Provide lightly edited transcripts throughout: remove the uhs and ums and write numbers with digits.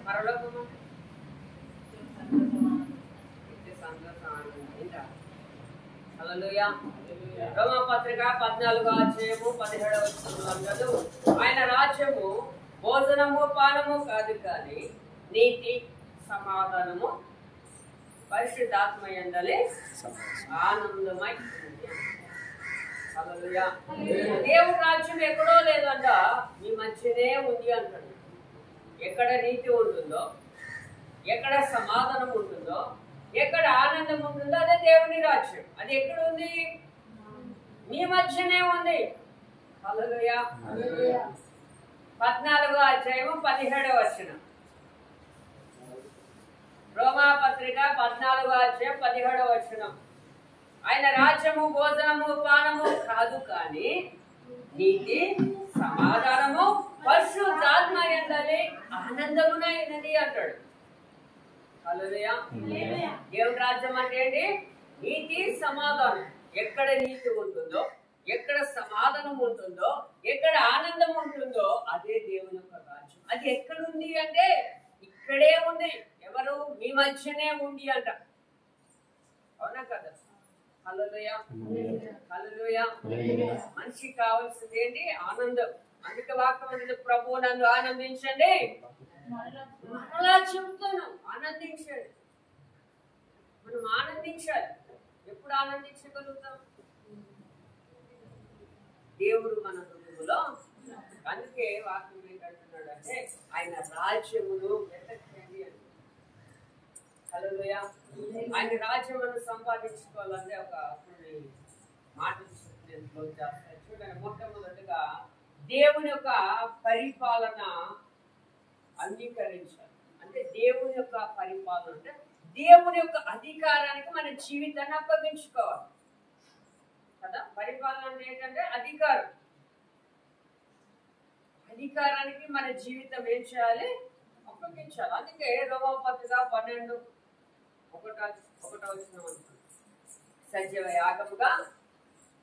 పరలోకము హల్లెలూయా. రోమాపత్రిక 14వ అధ్యాయము 17వ వచనంలో ఆయన రాజ్యము భోజనము పానము కాదు కానీ నీతి సమాధానము పరిశుద్ధాత్మ యందలి ఆనందమై ఉంది. హల్లెలూయా. దేవుడి రాజ్యం ఎక్కడో లేదంట, మీ మధ్యనే ఉంది అంటాడు. ఎక్కడ నీతి ఉంటుందో, ఎక్కడ సమాధానం ఉంటుందో, ఎక్కడ ఆనందం ఉంటుందో అదే దేవుని రాజ్యం. అది ఎక్కడ ఉంది? మీ మధ్యనే ఉంది. హల్లెలూయా. 14వ అధ్యాయము 17వ వచనం. రోమాపత్రిక 14వ అధ్యాయం 17వ వచనం. ఆయన రాజ్యము భోజనము పానము కాదు కానీ నీతి సమాధానము పరిశుద్ధాత్మ యందలి ఆనందమునైనది అంటాడు. హల్లెలూయా. దేవుని రాజ్యం అంటే ఏంటి? నీతి సమాధానం. ఎక్కడ నీతి ఉంటుందో, ఎక్కడ సమాధానం ఉంటుందో, ఎక్కడ ఆనందం ఉంటుందో అదే దేవుని యొక్క రాజ్యం. అది ఎక్కడుంది అంటే ఇక్కడే ఉంది. ఎవరు? మీ మధ్యనే ఉంది అంట. అవునా కదా? హల్లెలూయా. హల్లెలూయా. మనిషికి కావాల్సింది ఏంటి? ఆనందం. అందుకే వాక్యం ప్రభువు నందు ఆనందించండి. మరలా చెబుతాను, ఆనందించండి. మనం ఆనందించాలి. ఎప్పుడు ఆనందించగలుగుతాం? దేవుడు మన హృదయంలో. అందుకే వాక్యం ఏంటంటున్నాడు అంటే ఆయన రాజ్యమును వెతకండి అని. హల్లెలూయా. ఆయన రాజ్యమును సంపాదించుకోవాలంటే ఒక కొన్ని మాటలు నేను క్లోజ్ చేస్తాను. చూడండి, మొట్టమొదటిగా దేవుని యొక్క పరిపాలన అంగీకరించాలి. అంటే దేవుని యొక్క పరిపాలన అంటే దేవుని యొక్క అధికారానికి మన జీవితాన్ని అప్పగించుకోవాలి కదా. పరిపాలన అంటే ఏంటంటే అధికారం. అధికారానికి మన జీవితం ఏం చేయాలి? అప్పగించాలి. అందుకే రోమాపత్రిక 12:1 సజీవ యాగముగా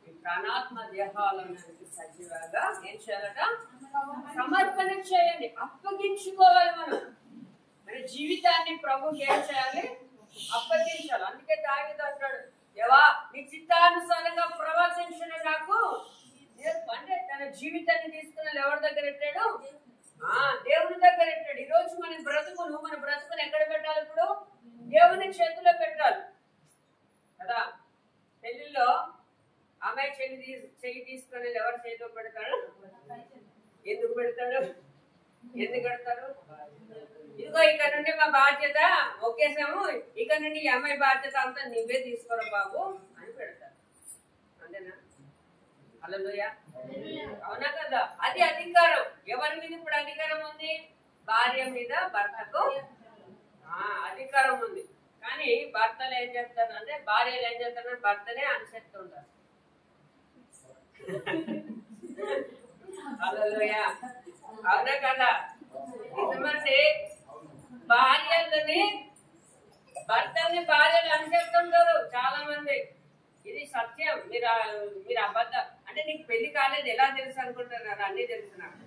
ఈ ప్రాణాత్మ దేహాలను సజీవంగా ఏం చేయాలట? సమర్పణ చేయండి. అప్పగించుకోవాలి. మన జీవితాన్ని ప్రభుకి ఏం చేయాలి? అప్పగించాలి. అందుకే దావీదు అంటాడు, దేవా నీ చిత్తానుసారంగా ప్రవర్తించిన నాకు అంటే తన జీవితాన్ని తీసుకున్న ఎవరి దగ్గర పెట్టాడు? దేవుని దగ్గర పెట్టాడు. ఈ రోజు మన బ్రతుకును ఎక్కడ పెట్టాలి? ఇప్పుడు దేవుని చేతిలో పెట్టాలి కదా. పెళ్లిలో అమ్మాయి చెయ్యి తీసుకొని ఎవరు చేతిలో పెడతాడు? ఎందుకు పెడతాడు? ఎందుకు పెడతారు? ఇదిగో ఇక్కడ నుండి మా బాధ్యత ఒకేసాము, ఇక్కడ నుండి ఈ అమ్మాయి బాధ్యత అంతా నువ్వే తీసుకోరా బాబు అని పెడతారు. అంతేనా? హల్లెలూయా. అవునా కదా? అది అధికారం. ఎవరి మీద ఇప్పుడు అధికారం ఉంది? భార్య మీద భర్తకు అధికారం ఉంది. కానీ భర్తలు ఏం చేస్తారు అంటే, భార్యలు ఏం చేస్తారు? భర్తనే అనుసరిస్తుంటారు. హల్లెలూయా. అవునా కదా? నిజమండి. భర్తల్ని భార్యలు అనుసరిస్తుంటారు చాలా మంది. ఇది సత్యం. మీరు అబద్ధం అంటే నీకు పెళ్లి కాలేదు ఎలా తెలుసు అనుకుంటున్నారు? అన్ని తెలుసు నాకు.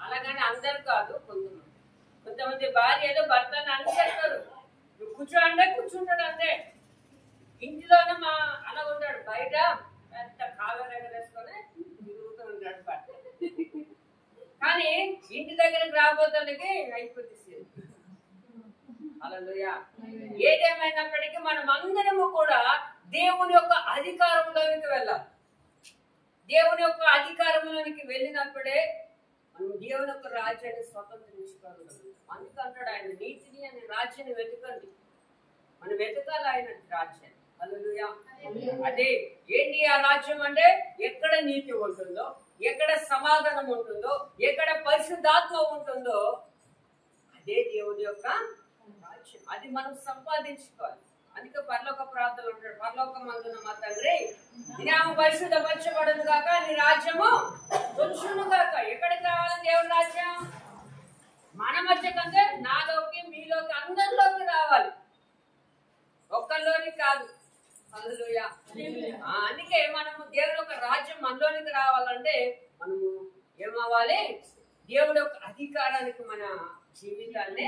అలాగని అందరు కాదు, కొంతమంది భార్యలు భర్తను అనుసరిస్తారు. నువ్వు కూర్చో అంటే కూర్చుంటాడు అంతే. ఇంటిలోనే అలా ఉంటాడు, బయట పెద్ద కాలర్ ఎగరేసుకొని తిరుగుతూ ఉంటాడు భర్త. కానీ ఇంటి దగ్గరకు రాబోతానికి అయిపోతుంది. హల్లెలూయా. ఏదేమైనప్పటికీ మనం అందరము కూడా దేవుని యొక్క అధికారంలోనికి వెళ్ళాలి. దేవుని యొక్క అధికారంలోనికి వెళ్ళినప్పుడే మనం దేవుని యొక్క రాజ్యాన్ని స్వతంత్రించుకోగలుగుతాం. అందుకంటాడు ఆయన నీతిని అనే రాజ్యాన్ని వెతకండి. మనం వెతకాలి ఆయన రాజ్యాన్ని. హల్లెలూయా. అదే ఏంటి ఆ రాజ్యం అంటే? ఎక్కడ నీతి ఉంటుందో, ఎక్కడ సమాధానం ఉంటుందో, ఎక్కడ పరిశుద్ధాత్మ ఉంటుందో అదే దేవుని యొక్క రాజ్యం. అది మనం సంపాదించుకోవాలి. అందుకే పరలోక ప్రార్థనలు ఉంటాడు, పరలోకమందున మా తండ్రి నీ నామము పరిశుద్ధపరచబడును గాక, నీ రాజ్యము వచ్చును గాక. ఎక్కడికి రావాలి దేవుని రాజ్యం? మన మధ్య కంటే నాలోకి మీలోకి అందరిలోకి రావాలి, ఒక్కరిలోని కాదు. హల్లెలూయా. అందుకే మనము దేవుని యొక్క రాజ్యం మనలోనికి రావాలంటే మనము కావాలి? దేవుడు యొక్క అధికారానికి మన జీవితాన్ని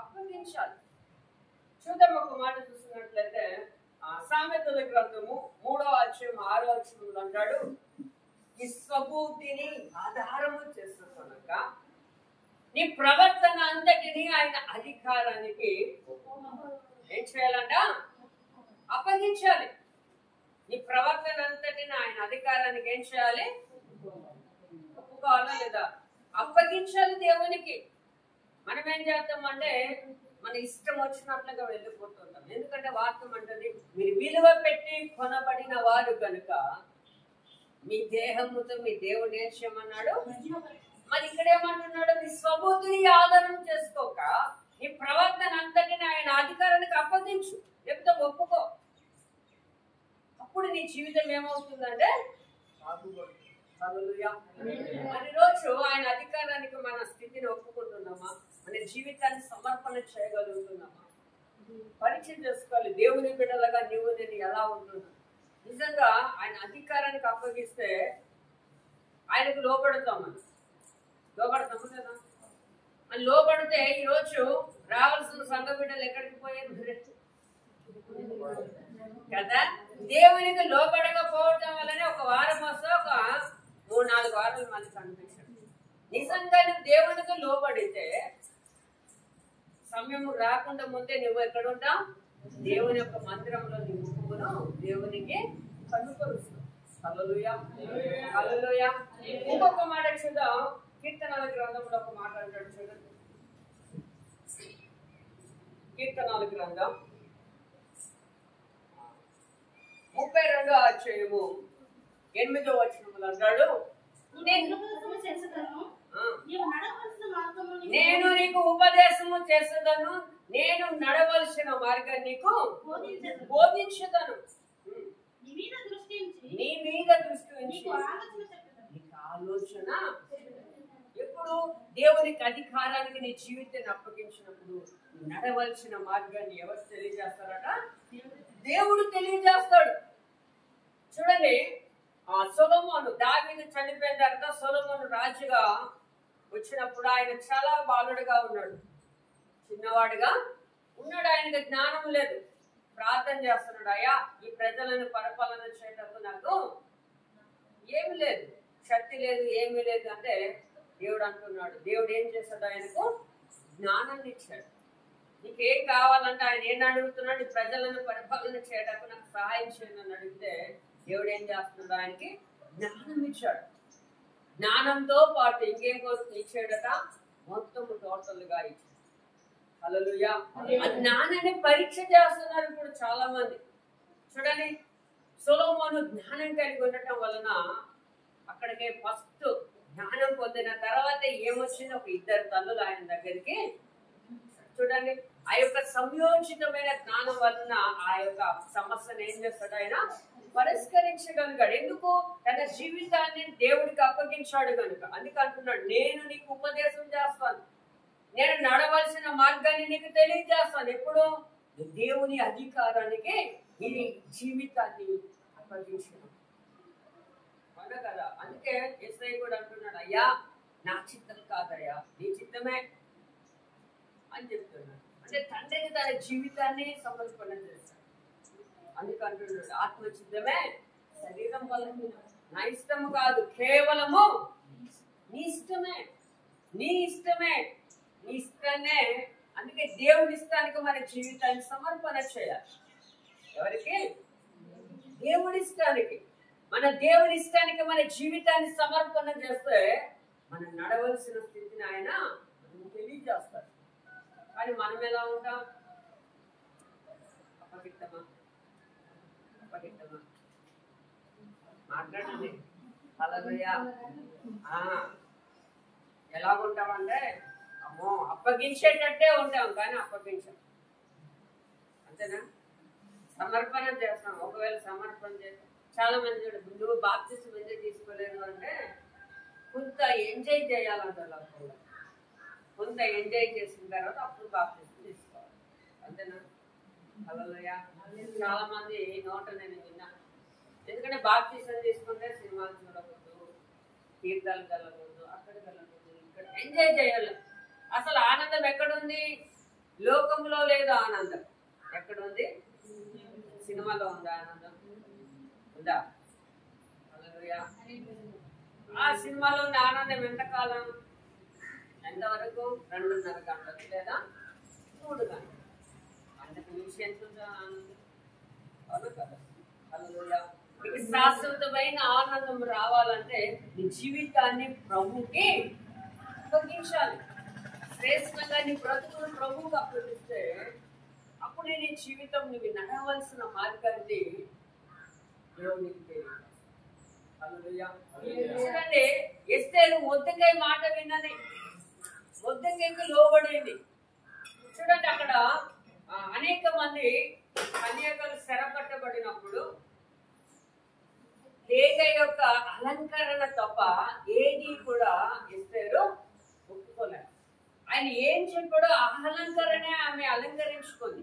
అప్పగించాలి. చూద్దాం, ఒక మాట చూస్తున్నట్లయితే సామెతల గ్రంథము 3వ అధ్యాయం 6వ వచనంలో అంటాడు, ఈ స్వబుద్ధిని ఆధారము చేసుకొనక నీ ప్రవర్తన అంతటిని ఆయన అధికారానికి ఏం చేయాలంట? అప్పగించాలి. నీ ప్రవర్తన అంతటిని ఆయన అధికారానికి ఏం చేయాలి? ఒప్పుకోవాలా లేదా? అప్పగించాలి దేవునికి. మనం ఏం చేస్తామంటే మన ఇష్టం వచ్చినట్లుగా వెళ్ళిపోతుంటాం. ఎందుకంటే వాక్యం అంటది, మీరు విలువ పెట్టి కొనబడిన వారు కనుక మీ దేహముతో మీ దేవుడు ఏం చేయమన్నాడు? మరి ఇక్కడ ఏమంటున్నాడు? నీ స్వబుద్ధిని ఆధారం చేసుకోక నీ ప్రవర్తన అంతటిని ఆయన అధికారానికి అప్పగించు, లేకపోతే ఒప్పుకో. అప్పుడు నీ జీవితం ఏమవుతుందంటే మరి రోజు ఆయన అధికారానికి మన స్థితిని ఒప్పుకుంటున్నామా? మన జీవితాన్ని సమర్పణ చేయగలుగుతున్నామా? పరిచయం చేసుకోవాలి. దేవుని బిడ్డలుగా నీవు నేను ఎలా ఉంటున్నా? నిజంగా ఆయన అధికారానికి అప్పగిస్తే ఆయనకు లోబడతాం. మనం లోబడతాము కదా. అని లోబడితే ఈరోజు రావాల్సిన సంఘ బిడ్డలు ఎక్కడికి పోయారు కదా? దేవునికి లోబడకపోవటం వల్లనే ఒక వారం వస్తే ఒక 3-4 వారాలు మనకు కనిపించదు. నిజంగా నువ్వు దేవునికి లోబడితే సమయం రాకుండా ముందే నువ్వు ఎక్కడ ఉంటావు? దేవుని యొక్క మందిరంలో నీ ముక్కును దేవునికి కనుపరుస్తావు. హల్లెలూయా, హల్లెలూయా. ఇంకొక మాట చూద్దాం, కీర్తనల గ్రంథంలో ఒక మాట అంటాడు చూడండి. కీర్తనల గ్రంథం 32వ అధ్యాయము 8వ వచనములో అంటాడు, నేను నీకు ఉపదేశము చేసేదను, నేను నడవలసిన మార్గాన్ని నీకు బోధించదను. నీ మీద దృష్టి ఉంచి నీకు ఆలోచన. ఎప్పుడు దేవునికి అధికారానికి నీ జీవితాన్ని అప్పగించినప్పుడు నడవలసిన మార్గాన్ని ఎవరు తెలియజేస్తారట? దేవుడు తెలియజేస్తాడు. చూడండి, సొలొమోను, దావీదు చనిపోయిన తర్వాత సొలొమోను రాజుగా వచ్చినప్పుడు ఆయన చాలా బాలుడుగా ఉన్నాడు, చిన్నవాడుగా ఉన్నాడు. ఆయనకు జ్ఞానం లేదు. ప్రార్థన చేస్తున్నాడు, అయ్యా ఈ ప్రజలను పరిపాలన చేయటప్పుడు నాకు ఏమి లేదు, శక్తి లేదు, ఏమీ లేదు అంటే దేవుడు అంటున్నాడు. దేవుడు ఏం చేస్తాడు? ఆయనకు జ్ఞానాన్ని ఇచ్చాడు. నీకేం కావాలంటే ఆయన ఏం అడుగుతున్నాడు? ఈ ప్రజలను పరిపాలన చేయడానికి నాకు సహాయం చేయండి అని అడిగితే దేవుడు ఏం చేస్తున్నాడు? ఆయనకి జ్ఞానం ఇచ్చాడు. జ్ఞానంతో పాటు ఇంకేం కోసం ఇచ్చాడట? మొత్తం టోటల్ గా ఇచ్చాడు. హల్లెలూయా. ఆ జ్ఞానాన్ని పరీక్ష చేస్తున్నారు ఇప్పుడు చాలా మంది. చూడండి, సొలొమోను జ్ఞానం కలిగి ఉండటం వలన అక్కడికి ఫస్ట్ జ్ఞానం పొందిన తర్వాత ఏమొచ్చింది? ఒక 2 తల్లులు ఆయన దగ్గరికి. చూడండి, ఆ యొక్క సంయోజితమైన జ్ఞానం వలన ఆ యొక్క సమస్యను ఏం చేస్తాడు? ఆయన పరిష్కరించగలిగాడు. ఎందుకు? తన జీవితాన్ని దేవుడికి అప్పగించాడు కనుక. అందుకే అంటున్నాడు, నేను నీకు ఉపదేశం చేస్తాను, నేను నడవలసిన మార్గాన్ని నీకు తెలియజేస్తాను. ఎప్పుడు? దేవుని అధికారానికి ఈ జీవితాన్ని అప్పగించాను కదా. అందుకే యేసయ్య కూడా అంటున్నాడు, అయ్యా నా చిత్తం కాదయ్యా నీ చిత్తమే అని చెప్తున్నాడు. అంటే తండ్రికి తన జీవితాన్ని సమర్పణ చేస్తాడు. అందుకు అంటున్నాడు, ఆత్మచిత్తమే శరీరం బలహీనం, నా ఇష్టము కాదు, కేవలము నీ ఇష్టమే, నీ ఇష్టమే, నీ ఇష్టాన్నే. అందుకే దేవుని ఇష్టానికి మన జీవితాన్ని సమర్పణ చేయాలి. ఎవరికి? దేవుని ఇష్టానికి. మన దేవుని ఇష్టానికి మన జీవితాన్ని సమర్పణ చేస్తే మనం నడవలసిన స్థితిని ఆయన తెలియజేస్తాడు. కానీ మనం ఎలా ఉంటాం? అప్పగిట్టమా? మాట్లాడండి. హల్లెలూయా. ఎలా ఉంటామంటే, అమ్మో అప్పగించేటట్టే ఉంటాం కానీ అప్పగించాం. అంతేనా? సమర్పణ చేస్తాం. ఒకవేళ సమర్పణ చేస్తాం, చాలా మంది చూడ, నువ్వు బాప్తిసం ఎందుకు తీసుకోలేదు అంటే కొంత ఎంజాయ్ చేయాలంటారు. అప్పుడు కొంత ఎంజాయ్ చేసిన తర్వాత అప్పుడు బాప్తిసం తీసుకోవాలి. అంతేనా? హల్లెలూయా. చాలా మంది నోట నేను విన్నా, ఎందుకంటే బాప్తిసం తీసుకుంటే సినిమాలు చూడకూడదు, తీర్థాలు వెళ్ళకూడదు, అక్కడికి వెళ్ళకూడదు, ఇక్కడ ఎంజాయ్ చేయాలి. అసలు ఆనందం ఎక్కడుంది? లోకంలో లేదు ఆనందం. ఎక్కడుంది? సినిమాలో ఉందా ఆనందం? ఉందా? ఆ సినిమాలో ఉన్న ఆనందం ఎంతకాలం? ఎంతవరకు? 2.5 గంటలు లేదా 3 గంటలు. అంతకు మించి ఎంత ఆనందం? అవును కదా? హల్లెలూయా. నీకు శాశ్వతమైన ఆనందం రావాలంటే నీ జీవితాన్ని ప్రభుకి అప్పగించాలి. శ్రేష్టంగా నీ బ్రతుకును ప్రభువుకు అప్పగిస్తే అప్పుడు నీ జీవితం నువ్వు నడవలసిన మార్గాన్ని దేవునికి తెలియదు. చూడండి, ఎస్తేరు మొద్దకై మాట విన్నది, మొద్దకైకి లోబడింది. చూడండి, అక్కడ అనేక మంది కన్యకలు చెరపట్టబడినప్పుడు దేగ యొక్క అలంకరణ తప్ప ఏది కూడా ఎస్తేరు ఒప్పుకోలేదు. ఆయన ఏం చెప్పాడో ఆ అలంకరణే ఆమె అలంకరించుకుంది.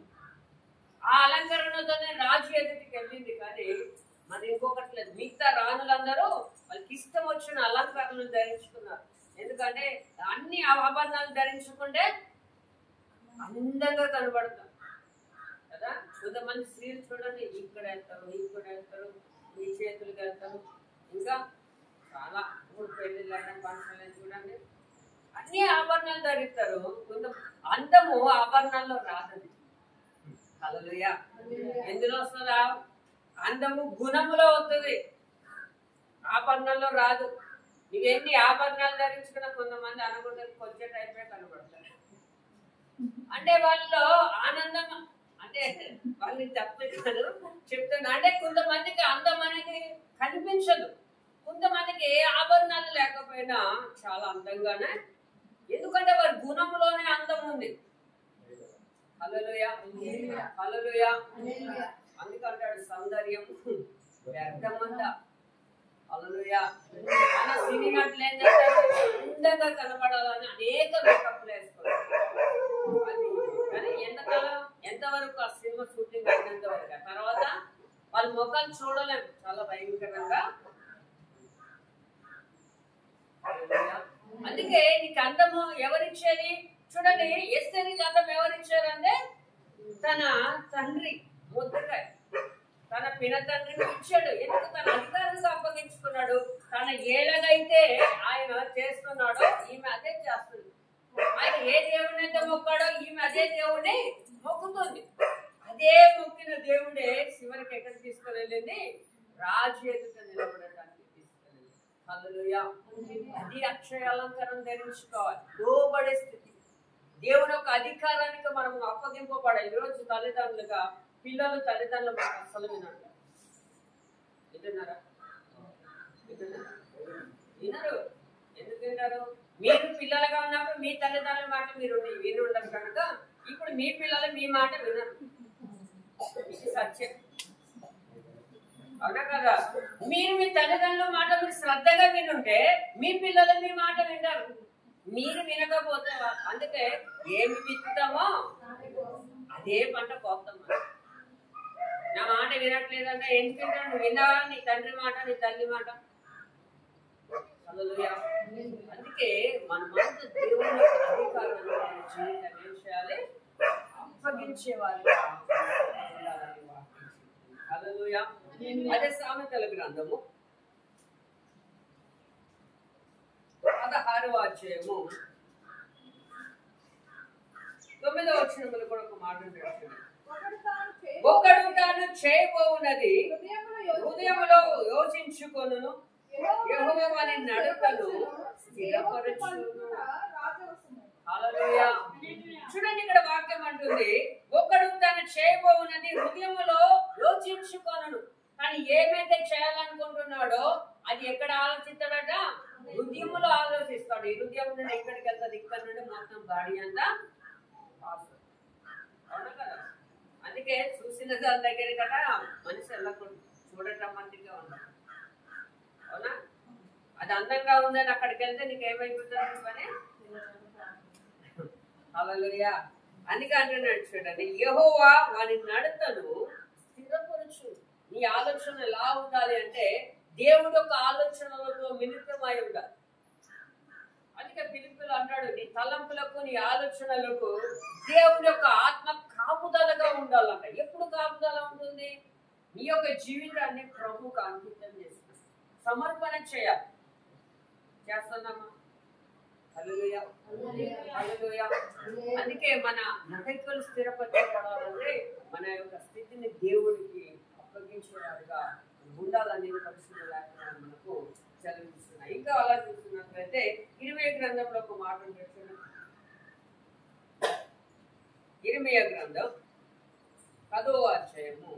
ఆ అలంకరణతోనే రాజు ఎదుటికి వెళ్ళింది. కానీ మరి ఇంకొకటి లేదు, మిగతా రాణులందరూ వాళ్ళకి ఇష్టం వచ్చిన అలంకరణలు ధరించుకున్నారు. ఎందుకంటే అన్ని ఆభరణాలు ధరించుకుంటే అందంగా కనబడతారు కదా. కొంతమంది స్త్రీలు చూడండి, ఇక్కడ వెళ్తారు, ఇక్కడ వెళ్తారు, ఈ చేతులకు వెళ్తారు, ఇంకా చాలా 3 పెళ్లిళ్ళైనా ఫంక్షన్లు చూడండి, అన్ని ఆభరణాలు ధరిస్తారు. కొంత అందము ఆభరణాల్లో రాదండి. హల్లెలూయా. ఎందులో వస్తుందా? అందము గుణములో వస్తుంది, ఆభరణంలో రాదు. నువ్వెన్ని ఆభరణాలు ధరించుకున్నా కొంతమంది అనుకుంటే కొంచెం టైపే కనబడతారు. అంటే వాళ్ళలో ఆనందం అంటే వాళ్ళని తప్పదు చెప్తున్నా. అంటే కొంతమందికి అందం అనేది కనిపించదు, కొంతమందికి ఏ ఆభరణాలు లేకపోయినా చాలా అందంగానే, ఎందుకంటే వారి గుణంలోనే అందం ఉంది. హల్లెలూయా, హల్లెలూయా. అందుకంటాడు సౌందర్యం వ్యర్థమంతా. హల్లెలూయా. అలా సినిమాట్లు ఏం చేస్తారు? అందంగా కనపడాలని అనేక మేకప్లు వేసుకుంటారు. కానీ ఎంతవరకు ఆ సినిమా షూటింగ్ అయినంత వరకు, తర్వాత వాళ్ళ ముఖాలు చూడలేము, చాలా భయంకరంగా. అందుకే నీకు అందము ఎవరిచ్చేది? చూడండి, ఎస్తేరుకి అందం ఎవరిచ్చారంటే తన తండ్రి మొద్దకాయ తన పినతండ్రిని ఇచ్చాడు. ఎందుకు? తన అధికారంగా అప్పగించుకున్నాడు. తన ఏలగైతే ఆయన చేస్తున్నాడో ఈమె అదే చేస్తుంది. ఆయన ఏ దేవుడిని అయితే మొక్కాడో ఈమె అదే దేవుడిని మొక్కుతుంది. అదే మొక్కిన దేవుడే చివరికి ఎక్కడికి తీసుకుని వెళ్ళింది? రాజు ఎదుట నిలబడటానికి తీసుకెళ్ళింది. హల్లెలూయా. అది అక్షయ అలంకారం ధరించుకోవాలి. లోబడే స్థితి, దేవుని యొక్క అధికారానికి మనం అప్పగింపబడాలి. ఈరోజు తల్లిదండ్రులుగా పిల్లలు తల్లిదండ్రులు మనకు అసలు వినరు. వినరు. ఎందుకు వినరు? మీరు పిల్లలుగా ఉన్నప్పుడు మీ తల్లిదండ్రుల మాట మీరు విని ఉండరు కనుక ఇప్పుడు మీ పిల్లలు మీ మాట వినరు. ఇది సత్యం, అవునా కదా? మీరు మీ తల్లిదండ్రుల మాట మీరు శ్రద్ధగా వినుంటే మీ పిల్లలు మీ మాట వింటారు. మీరు వినకపోతే అందుకే ఏమి విత్తుతామో అదే పంట కోస్తాం. నా మాట వినట్లేదంటే ఎందుకంటే నువ్వు విన్నావా నీ తండ్రి మాట, నీ తల్లి మాట? హల్లెలూయా. అందుకే మనమంతా దేవుని అధికారాన్ని మన జీవితం ఏం చేయాలి? అప్పగించేవారు. హల్లెలూయా. అదే సామెతల గ్రంథము 16వ అధ్యాయము 9వ వచనములో కూడా ఒక మాట ఉంటుంది. ఒకడు తాను చేయబోవునది హృదయములో యోచించుకొనును, యెహోవా వాని నడకను స్థిరపరచును. హల్లెలూయా. చూడండి, ఇక్కడ వాక్యం అంటుంది, ఒకడు తను చేయబోవునది హృదయములో యోచించుకొనును. కానీ ఏమైతే చేయాలనుకుంటున్నాడో అది ఎక్కడ ఆలోచిస్తాడట? హృదయములో ఆలోచిస్తాడు. ఈ హృదయం నుండి ఎక్కడికి వెళ్తాడు? ఇక్కడ నుండి మొత్తం బాడీ అంతా. అవునా కదా? అందుకే చూసిన దాని దగ్గర కదా మనిషి వెళ్ళకూడదు, చూడటం మందిగా ఉండదు. అవునా? అది అందంగా ఉందని అక్కడికి వెళ్తే నీకేమైపోతుంది పని? హల్లెలూయా. అందుకే అంటున్నాడు చూడండి, యెహోవా వాని నడతను స్థిరపరచు. నీ ఆలోచన ఎలా ఉండాలి అంటే దేవుడు యొక్క ఆలోచనలతో మిళితమై ఉండాలి. అందుకే పిలుపులు అన్నాడు, నీ తలంపులకు నీ ఆలోచనలకు దేవుడి యొక్క ఆత్మ కాపుదలగా ఉండాలంట. ఎప్పుడు కాపుదల ఉంటుంది? నీ యొక్క జీవితాన్ని ప్రభువుకు అంకితం చేస్తున్నాం, సమర్పణ చేయాలి. చేస్తున్నామా? హల్లెలూయా, హల్లెలూయా. అందుకే మన నడకలు స్థిరపరచబడాలంటే మన యొక్క స్థితిని దేవుడికి అప్పగించేవారుగా ఉండాలని పరిశుద్ధ లేఖనాలు మనకు చదివిస్తున్నాయి. ఇంకా అలా చూస్తున్నట్లయితే 20 గ్రంథంలో ఒక మాట ఉంటుంది. 20 గ్రంథం 10వ అధ్యాయము,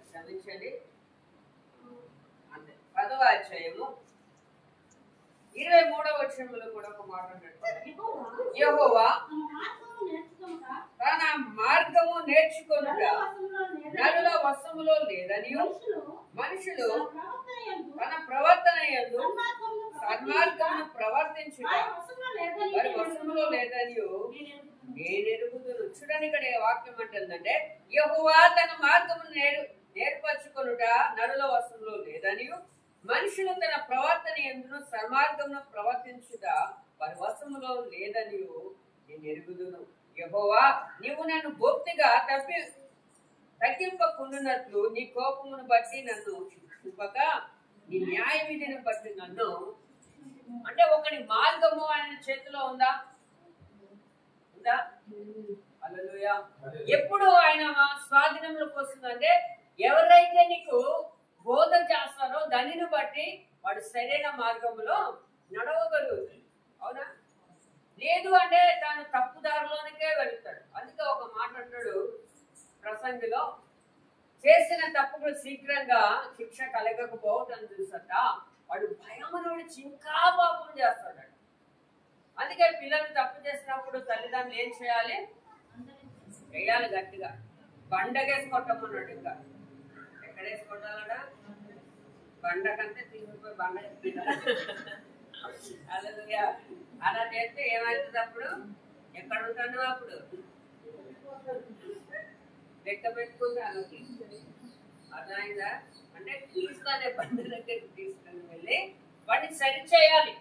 క్షమించండి, అంతే 10వ అధ్యాయము 23వ వచనంలో కూడా ఒక మాట ఉంటుంది. యెహోవా తన మార్గము నేర్చుకొనుట నరుల వశములో లేదనియు, మనుషులు తన ప్రవర్తన యందు సన్మార్గమును ప్రవర్తించుట వారి వశములో లేదనియు నేనెరుగుదును. చూడండి, ఇక్కడ వాక్యం అంటుందంటే యెహోవా తన మార్గమును నేర్పరచుకొనుట నరుల వశములో లేదనియు, మనుషులు తన ప్రవర్తన యందు సన్మార్గమును ప్రవర్తించుట వారి వశములో లేదనియు నేను ఎరుగుదును. యెహోవా, నీవు నన్ను బొత్తిగా తగ్గింపకుండునట్లు నీ కోపమును బట్టి నన్ను శిక్షింపక నీ న్యాయ విధిని బట్టి నన్ను, అంటే ఒకని మార్గము ఆయన చేతిలో ఉందా? ఉందా? హల్లెలూయా. ఎప్పుడు ఆయన స్వాధీనంలోకి వస్తుందంటే ఎవరైతే నీకు బోధ చేస్తారో దానిని బట్టి వాడు సరైన మార్గంలో నడవగలుగుతాడు. అవునా? లేదు అంటే తాను తప్పుదారిలోనికే వెళ్తాడు. అందుకే ఒక మాట అంటాడు ప్రసంగిలో, చేసిన తప్పుకు శీఘ్రంగా శిక్ష కలగకపోవటం చూసట వాడు భయమును విడిచి ఇంకా పాపం చేస్తాడు. అందుకే పిల్లలు తప్పు చేసినప్పుడు తల్లిదండ్రులు ఏం చేయాలి? వేయాలి గట్టిగా, బండగేసి కొట్టమన్నాడు. ఇంకా ఎక్కడేసి కొట్టాలట? బండకంటే తీసుకుపోయి బండ. హల్లెలూయా. అలా చేస్తే ఏమవుతుంది? అప్పుడు ఎక్కడ ఉంటాను? అప్పుడు లెక్క పెట్టుకుంటాను. అర్థమైందా? అంటే తీసుకునే బండి దగ్గరికి తీసుకుని వెళ్ళి వాడిని సరి చేయాలి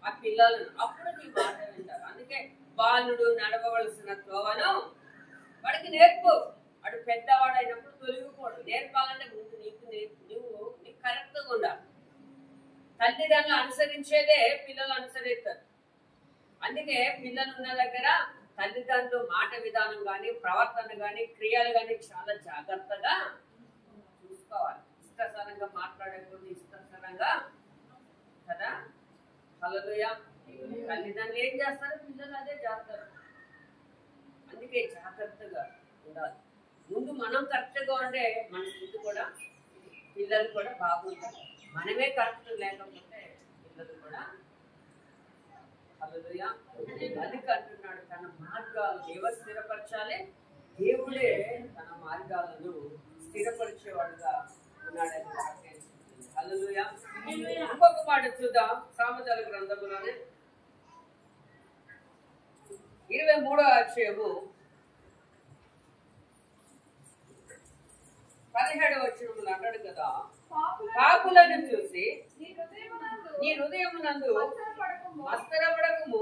ఆ పిల్లలను. అప్పుడు నీ మాట వింటారు. అందుకే బాలుడు నడవవలసిన త్రోవను వాడికి నేర్పు. వాడు పెద్దవాడు అయినప్పుడు తొలగిపోడు. నేర్పాలంటే ముందు నువ్వు కరెక్ట్గా ఉండాలి. తల్లిదండ్రులు అనుసరించేదే పిల్లలు అనుసరిస్తారు. అందుకే పిల్లలు ఉన్న దగ్గర తల్లిదండ్రులు మాట విధానం కానీ, ప్రవర్తన కానీ, క్రియలు కానీ చాలా జాగ్రత్తగా చూసుకోవాలి. ఇష్టసరంగా మాట్లాడకపోతే ఇష్టసరంగా కదా. హల్లెలూయా. తల్లిదండ్రులు ఏం చేస్తారు, పిల్లలు అదే చేస్తారు. అందుకే జాగ్రత్తగా ఉండాలి. ముందు మనం కరెక్ట్గా ఉంటే మన స్థితి కూడా, పిల్లలు కూడా బాగుంటారు. మనమే కరెక్ట్ లేకపోతే పిల్లలు కూడా. హల్లెలూయా. అందుకే అంటున్నాడు, తన మార్గాలను ఎవరు స్థిరపరచాలి? దేవుడే తన మార్గాలను స్థిరపరిచేవాడుగా ఉన్నాడని వాక్యం. హల్లెలూయా. ఇంకొక మాట చూద్దాం, సామెతల గ్రంథంలోనే 23వ అధ్యాయము 17వ వచనంలో అన్నాడు కదా, పాపులను చూసి నీ హృదయమునందు మత్సరపడకము,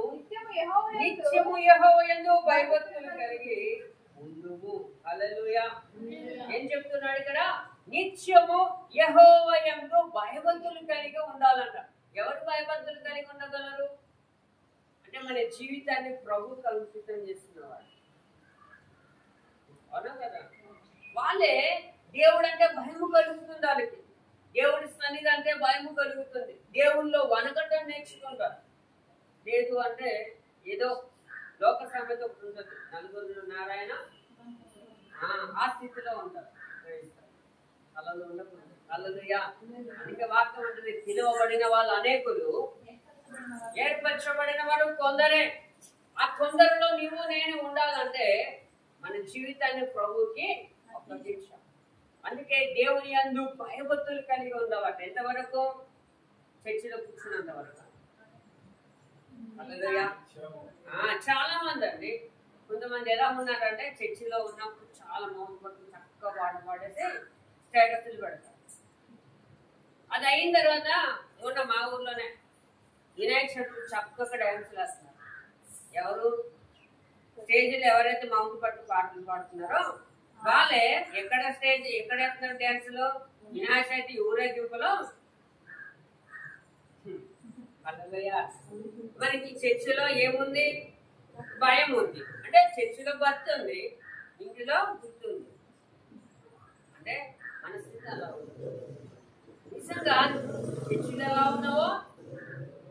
నిత్యము యెహోవా యందు భయభక్తులు కలిగి ఉండుము. హల్లెలూయా. ఏం చెప్తున్నాడు ఇక్కడ? నిత్యము యెహోవా యందు భయభక్తులు కలిగి ఉండాలంట. ఎవరు భయభక్తులు కలిగి ఉండగలరు? అంటే మన జీవితాన్ని ప్రభువుకు అంకితం చేస్తున్నవాడు. అవునా కదా? వాళ్ళే దేవుడు అంటే భయము కలుగుతుంది. వాళ్ళకి దేవుడి సన్నిధి అంటే భయము కలుగుతుంది. దేవుళ్ళో వనకటం నేర్చుకుంటారు. లేదు అంటే ఏదో లోక సమ్మెతో ఉంటుంది. నలుగురు నారాయణ ఆ స్థితిలో ఉంటారు. అలా ఉండకూడదు. హల్లెలూయా. అందుకే వాక్యం ఉంటుంది, పిలువబడిన వాళ్ళు అనేకులు, ఏర్పరచబడిన వాడు కొందరే. ఆ కొందరిలో నీవు నేను ఉండాలంటే మన జీవితాన్ని ప్రభువుకి అప్పగించాలి. అందుకే దేవుని యందు భయభక్తులు కలిగి ఉండవట. ఎంతవరకు? చర్చిలో కూర్చున్నంత వరకు. హల్లెలూయా. చాలా మంది అండి, కొంతమంది ఎలా ఉన్నారంటే చర్చిలో ఉన్నప్పుడు చాలా మౌనపడుతూ చక్కగా పాడేసి స్టేటస్లు పెడతారు. అది అయిన తర్వాత మొన్న మా ఊర్లోనే వినాయక చవితి చక్కగా డ్యాన్సులు వేస్తున్నారు. ఎవరు స్టేజ్లో ఎవరైతే మౌంట్ పట్టు పాటలు పాడుతున్నారో వాళ్ళే ఎక్కడ స్టేజ్ ఎక్కడ వేస్తున్నారు డ్యాన్సులు వినాయక చవితి ఊరేగింపులో. మనకి చర్చిలో ఏముంది? భయం ఉంది. అంటే చర్చిలో భక్తి ఉంది, ఇంటిలో గుర్తు ఉంది. అంటే మన స్థితి అలా ఉంది. నిజంగా చర్చిలో ఎలా ఉన్నావో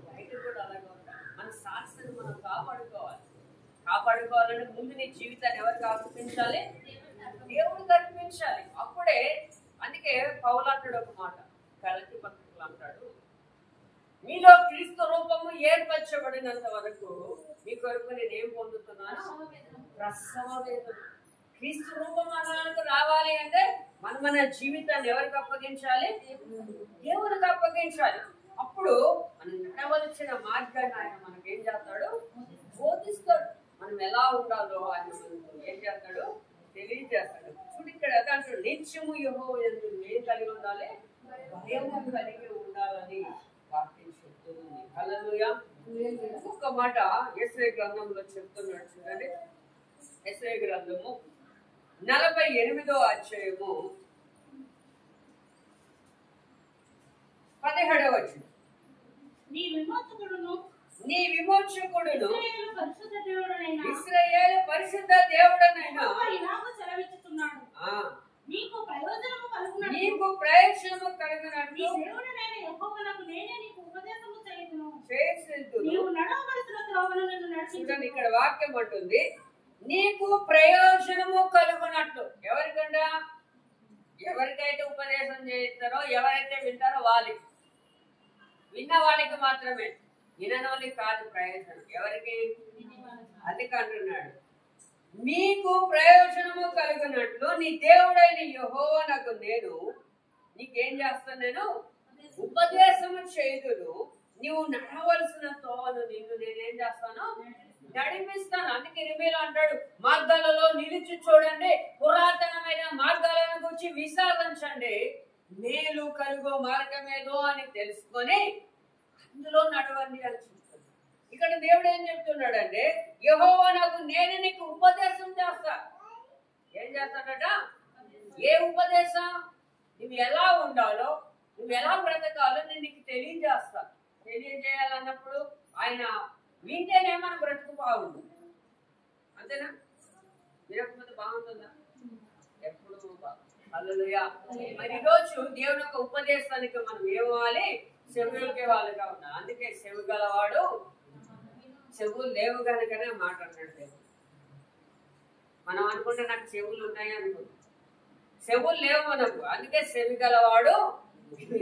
బయట కూడా అలాగే ఉంటాం. మన సాక్షిని మనం కాపాడుకోవాలంటే ముందు నీ జీవితాన్ని ఎవరికి అర్పించాలి? దేవుడికి అర్పించాలి. అప్పుడే అందుకే పౌలు అంటాడు ఒక మాట, గలతీ పత్రికలో అంటాడు, మీలో క్రీస్తు రూపము ఏర్పరచబడినంత వరకు మీ కొరకు నేనేం పొందుతున్నాను? ప్రసవ వేదన. క్రీస్తు రూపం మనకు రావాలి అంటే మన జీవితాన్ని ఎవరికి అప్పగించాలి? దేవునికి అప్పగించాలి. అప్పుడు మనం నడవలసిన మార్గాన్ని ఆయన మనకేం చేస్తాడు? బోధిస్తాడు. మనం ఎలా ఉండాలో ఆయన మనకు ఏం చేస్తాడు? తెలియజేస్తాడు. చూడు ఇక్కడ అంటాడు, నిత్యము యెహోవా యందు ఏం కలిగి ఉండాలి? భయము కలిగి ఉండాలని వాక్యం చెప్తుంది. హల్లెలూయా. ఇంకొక మాట యెషయా గ్రంథంలో చెప్తున్నాడు చూడండి. యెషయా గ్రంథము 48వ అధ్యాయము 17వ వచనం. నీ విమోచకుడును ఇశ్రాయేలు పరిశుద్ధ దేవుడనైన నీకు ప్రయోజనము కలుగునట్లు చూడండి, ఇక్కడ వాక్యం అంటుంది నీకు ప్రయోజనము కలుగునట్లు. ఎవరికంట? ఎవరికైతే ఉపదేశం చేస్తారో ఎవరైతే వింటారో వాళ్ళకి, విన్న వాళ్ళకి మాత్రమే, విననోళ్ళకి కాదు ప్రయోజనం. ఎవరికి? అందుకంటున్నాడు నీకు ప్రయోజనము కలుగునట్లు నీ దేవుడైన యెహోవానగు నేను నీకేం చేస్తాను? నేను ఉపదేశము చేయుదును, నీవు నడవలసిన తోవను నిన్ను నేనేం చేస్తాను? నడిపిస్తాను. అందుకే ఇర్మీయా అంటాడు, మార్గాలలో నిలిచి చూడండి, పురాతనమైన మార్గాలను గురించి విచారించండి, మేలు కలుగో మార్గమేదో అని తెలుసుకొని అందులో నడవండి అని చెప్తాడు. ఇక్కడ దేవుడు ఏం చెప్తున్నాడంటే, యెహోవా నాకు నేను నీకు ఉపదేశం చేస్తా. ఏం చేస్తాడట? ఏ ఉపదేశం? నువ్వు ఎలా ఉండాలో, నువ్వు ఎలా బ్రతకాలో నేను నీకు తెలియజేస్తా. తెలియజేయాలన్నప్పుడు ఆయన వింటేనే మన బ్రతుకు బాగుంటుంది. అంతేనా? వినకపోతే బాగుంటుందా? ఎప్పుడు హల్లెలూయా. మరి ఈరోజు దేవుని యొక్క ఉపదేశానికి మనం ఏమవ్వాలి? చెవులకే వాళ్ళుగా ఉండాలి. అందుకే చెవు గలవాడు, చెవులు లేవు కనుకనే మాట్లాడినాడు దేవుడు. మనం అనుకుంటే నాకు చెవులు ఉన్నాయి అనుకుంటాం, చెవులు లేవు మనకు. అందుకే చెవి గలవాడు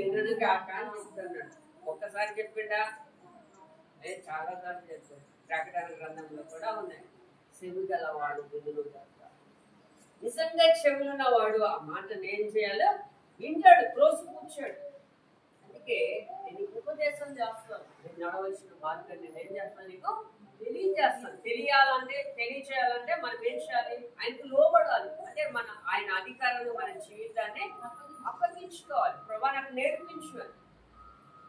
ఎన్నడూ కాక అని చెప్తున్నాడు. ఒక్కసారి చెప్పిండా? చాలా సార్లు చెప్పాడు. ప్రకటన గ్రంథంలో కూడా ఉన్నాయి, చెవి గలవాడు వినును గాక. నిజంగా చెవులున్నవాడు ఆ మాటను ఏం చేయాలో వింటాడు, త్రోసి కూర్చాడు. అందుకే నేను ఉపదేశం చేస్తాను, నేను నడవలసిన మార్గం నేను ఏం చేస్తాను? నీకు తెలియజేస్తాను. తెలియచేయాలంటే మనం ఏం చేయాలి? ఆయనకు లోబడాలి. అంటే ఆయన అధికారాన్ని మన జీవితాన్ని అప్పగించుకోవాలి. ప్రభా నాకు నేర్పించుకోవాలి.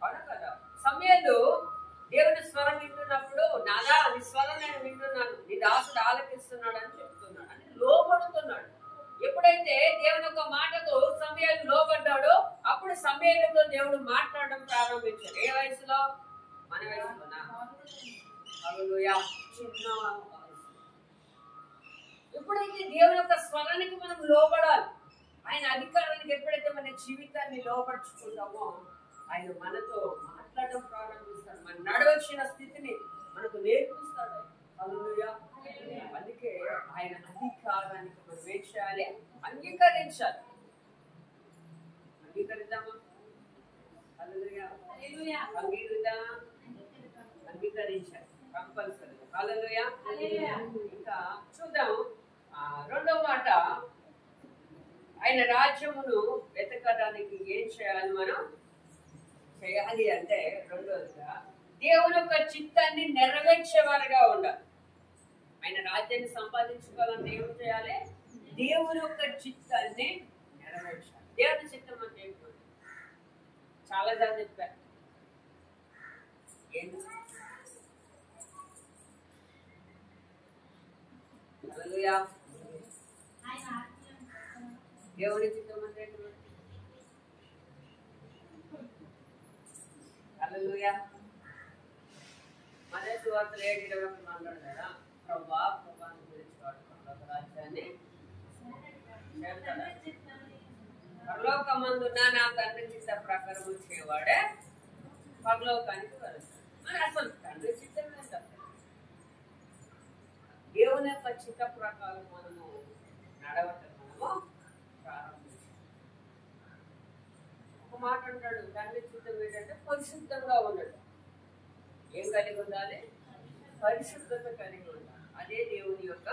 అవునా కదా? సమయంలో దేవుని స్వరం వింటున్నప్పుడు, నాదా నీ స్వరం నేను వింటున్నాను, నీ దాసుడు ఆలకిస్తున్నాడు అని చెప్తున్నాడు, అని లోబడుతున్నాడు. ఎప్పుడైతే దేవుని యొక్క మాటకు సమయాలు లోబడ్డాడో అప్పుడు సమయాలతో దేవుడు మాట్లాడడం ప్రారంభించాడు. ఏ వయసులో? మన వయసులోనా? హల్లెలూయా. చిన్న ఎప్పుడైతే దేవుని యొక్క స్వరానికి మనం లోబడాలి, ఆయన అధికారానికి ఎప్పుడైతే మన జీవితాన్ని లోపరుచుకుంటామో ఆయన మనతో మాట్లాడడం ప్రారంభిస్తాడు. మన నడవలసిన స్థితిని మనకు నేర్పిస్తాడు. హల్లెలూయా. అందుకే ఆయన అధికారానికి మనం ఏం చేయాలి? అంగీకరించాలి. అంగీకరిద్దామా? హల్లెలూయా. అంగీకరించాలి కంపల్సరీ. హల్లెలూయా. ఇంకా చూద్దాం రెండో మాట, ఆయన రాజ్యమును వెతకడానికి ఏం చేయాలి? మనం చేయాలి అంటే రెండోదిగా దేవుని యొక్క చిత్తాన్ని నెరవేర్చేవారుగా ఉండాలి. ఆయన రాజ్యాన్ని సంపాదించుకోవాలంటే ఏం చేయాలి? దేవుని యొక్క చిత్తాన్ని నెరవేర్చాలి. దేవుని చిత్తం అంటే ఏంటో చాలా సార్లు చెప్పారు. దేవుని చిత్తం అంటే హల్లెలూయా. మన సువార్తలు 7:21 మాట్లాడు కదా, ప్రభాని గురించి వాడుకుంటారు రాజ్యాన్ని పరలోకమందున్న నా తండ్రి చిత్త ప్రకారం చేయవాడే పరలోకానికి వెళ్తాడు. మరి అసలు తండ్రి చిత్తమే తప్ప దేవుని యొక్క చిత్త ప్రకారం మనము నడవటం మనము ప్రారంభించాం. ఒక మాట అంటాడు, తండ్రి చిత్తం ఏంటంటే పరిశుద్ధంగా ఉండడం. ఏం కలిగి ఉండాలి? పరిశుద్ధత కలిగి ఉండాలి. అదే దేవుని యొక్క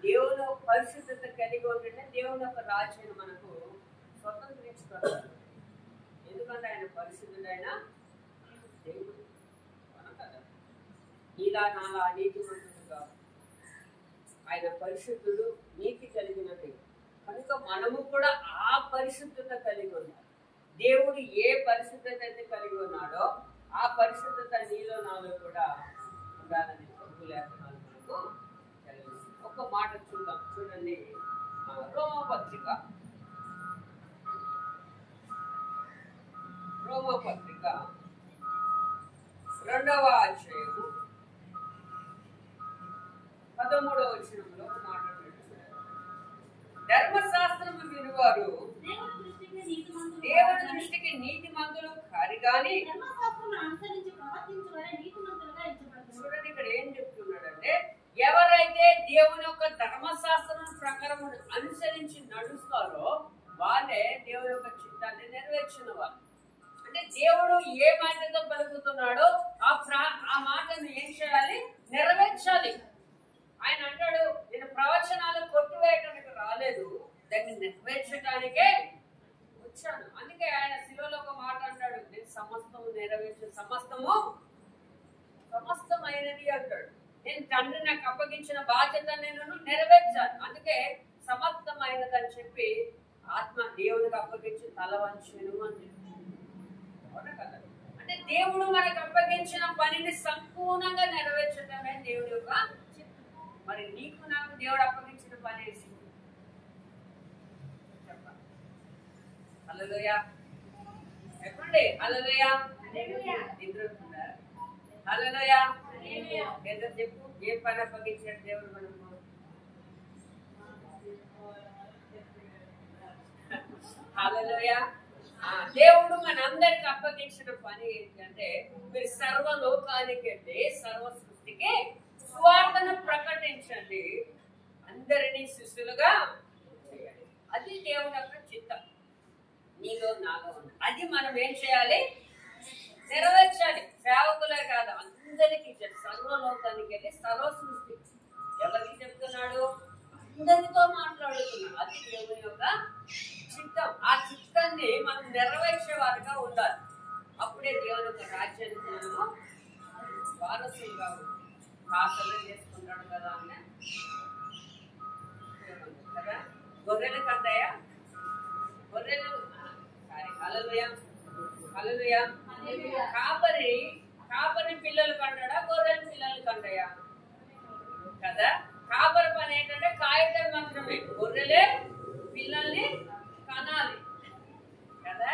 దేవుని పరిశుద్ధత కలిగి ఉంటుంటే దేవుని యొక్క రాజ్యాన్ని మనకు స్వతంత్రించుకోవాలి. ఎందుకంటే ఆయన పరిశుద్ధుడైన దేవుడు కదా. ఇలా నాలా నీతిమంతుడు కాదు, ఆయన పరిశుద్ధుడు, నీతి కలిగిన దేవుడు. కనుక మనము కూడా ఆ పరిశుద్ధత కలిగి ఉండాలి. దేవుడు ఏ పరిశుద్ధత అయితే కలిగి ఉన్నాడో ఆ పరిశుద్ధత నీలో నాలో కూడా ఉండాలని ప్రభు లేఖనాలు మనకు తెలియజేస్తుంది. ఒక మాట చూద్దాం, చూడండి. రోమపత్రిక 2వ అధ్యాయము 13వ వచనంలో ఒక మాట ధర్మశాస్త్రము వినువారు దేవుని దృష్టికి నీతిమంతులు కారు గాని. చూడండి ఇక్కడ ఏం చెప్తున్నాడంటే, ఎవరైతే దేవుని యొక్క ధర్మశాస్త్రం ప్రకారం అనుసరించి నడుస్తారో వాళ్ళే దేవుని యొక్క చిత్తాన్ని నెరవేర్చిన వాళ్ళు. అంటే దేవుడు ఏ మాటతో పలుకుతున్నాడో ఆ మాటను ఏం చేయాలి? నెరవేర్చాలి. ఆయన అంటాడు, నేను ప్రవచనాలు కొట్టివేయడానికి రాలేదు, దాన్ని నెరవేర్చడానికే వచ్చాను. అందుకే ఆయన శిలువలో ఒక మాట అంటాడు, నేను సమస్తము నెరవేర్చు, సమస్తమైనది అంటాడు. నేను తండ్రి నాకు అప్పగించిన బాధ్యత నేను నెరవేర్చాను. అందుకే సమస్తమైనదని చెప్పి ఆత్మ దేవుడికి అప్పగించి తల వంచెను అని చెప్పి. కదా, అంటే దేవుడు మనకు అప్పగించిన పనిని సంపూర్ణంగా నెరవేర్చడమే దేవుడి యొక్క. మరి నీకు నాకు దేవుడు అప్పగించిన పని వేసి చెప్పాలి. హల్లెలూయా చెప్పండి. హల్లెలూయా. నిద్రపోతుందా? హల్లెలూయా. ఏదో చెప్పు, ఏ పని అప్పగించాడు దేవుడు మనకు? హల్లెలూయా. దేవుడు మనందరికి అప్పగించిన పని ఏంటంటే, మీరు సర్వలోకానికి వెళ్ళి సర్వ సృష్టికి సువార్తను ప్రకటించండి, అందరినీ శిష్యులుగా చేయాలి. అది దేవుని యొక్క చిత్తం నీలో నాలో ఉంది. అది మనం ఏం చేయాలి? నెరవేర్చాలి. సేవకులే కాదు, అందరికీ సర్వలోకానికి వెళ్ళి సర్వ సృష్టి. ఎవరికి చెప్తున్నాడు? అందరితో మాట్లాడుతున్నాడు. అది దేవుని యొక్క చిత్తం. ఆ చిత్తాన్ని మనం నెరవేర్చే వారిగా ఉండాలి. అప్పుడే దేవుని యొక్క రాజ్యానికి మనము వారసులుగా ఉంటాం. కాసలు చేసుకుంటాడు కదా అన్న కదా, గొర్రెలు కంటాయా? గొర్రెలు హల్లెలూయా. హల్లెలూయా. కాపరి పిల్లలు కంటాడా? గొర్రెలు పిల్లలు కంటాయా? కదా. కాపరి పని ఏంటంటే కాయటం మాత్రమే, గొర్రెలే పిల్లల్ని కనాలి కదా.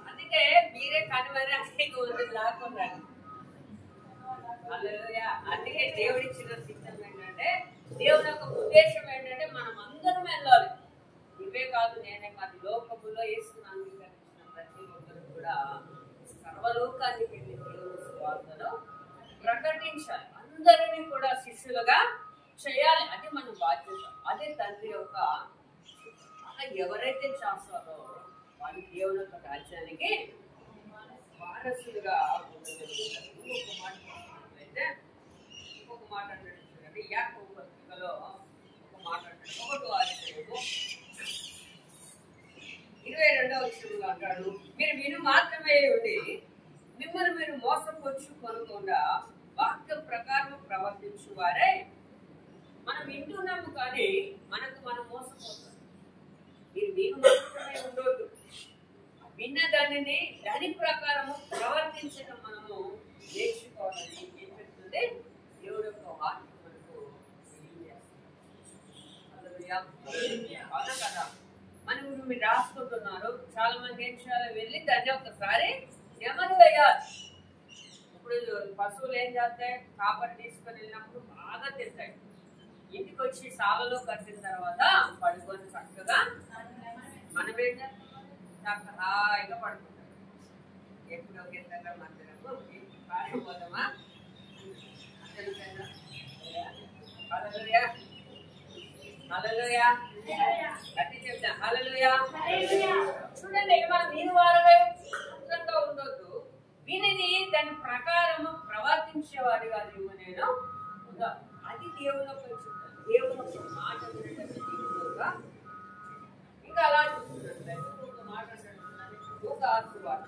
అందుకే మీరే కనుమని ఉంది లాక్కున్నాడు. అందుకే దేవుడిచ్చిన సిద్ధం ఏంటంటే, దేవుని యొక్క ఉద్దేశం ఏంటంటే మనం అందరం వెళ్ళాలి. ఇవే కాదు, నేనే కాదు, లోకములో యేసును అంగీకరించిన ప్రతి ఒక్కరు కూడా సర్వలోకానికి వెళ్ళి దేవుని సువార్తను ప్రకటించాలి. అందరినీ కూడా శిష్యులుగా చేయాలి. అది మన బాధ్యత. అదే తండ్రి యొక్క. అలా ఎవరైతే చేస్తారో వాళ్ళు దేవుని యొక్క రాజ్యానికి వారసులుగా ఉండగలుగుతారు. ఇంకొక మాట అంటాడు చూడండి, యాకోబు పత్రికలో ఒక మాట అంటాడు, 1వ అధ్యాయము 22వ వచనంలో అంటాడు, మీరు విను మాత్రమే ఉండి మిమ్మల్ని మీరు మోసపుచ్చుకొనకుండా వాక్య ప్రకారం ప్రవర్తించు వారే మనం వింటున్నాము కానీ మనకు మనం మోసపోతాం. మీరు మాత్రమే ఉండొద్దు, విన్న దానిని దాని ప్రకారము ప్రవర్తించడం మనము నేర్చుకోవాలని ఏం చెప్తుంది దేవుడు యొక్క వాక్యం మనకు అవునా కదా. మనం మీరు రాసుకుంటున్నారు, చాలా మంది ఏం చేయాలి, వెళ్ళి దాన్ని ఒకసారి నెమరు వేయాలి. ఇప్పుడు పశువులు ఏం చేస్తాయి, కాపరి తీసుకొని వెళ్ళినప్పుడు బాగా తింటాయి. ఇంటికి వచ్చి సాలలో కట్టిన తర్వాత పడుకొని చక్కగా మనం ఏం చేస్తాం, చక్కగా హాయిగా పడుకుంటాం. ఎప్పుడో కింద మధ్యలో పారిపోతామా? హల్లెలూయా హల్లెలూయా అట్టి చెప్తా హల్లెలూయా. చూడండి, మనం మీరు వారమే ఉచితంగా ఉండొద్దు, విని దాని ప్రకారము ప్రవర్తించేవారిగా నేను అది దేవుని యొక్క దేవుని యొక్క మాట వినటమే దేవుడుగా. ఇంకా అలా చూస్తున్నట్లయితే ఒక మాట అంటున్నాను, లూకాసు వార్త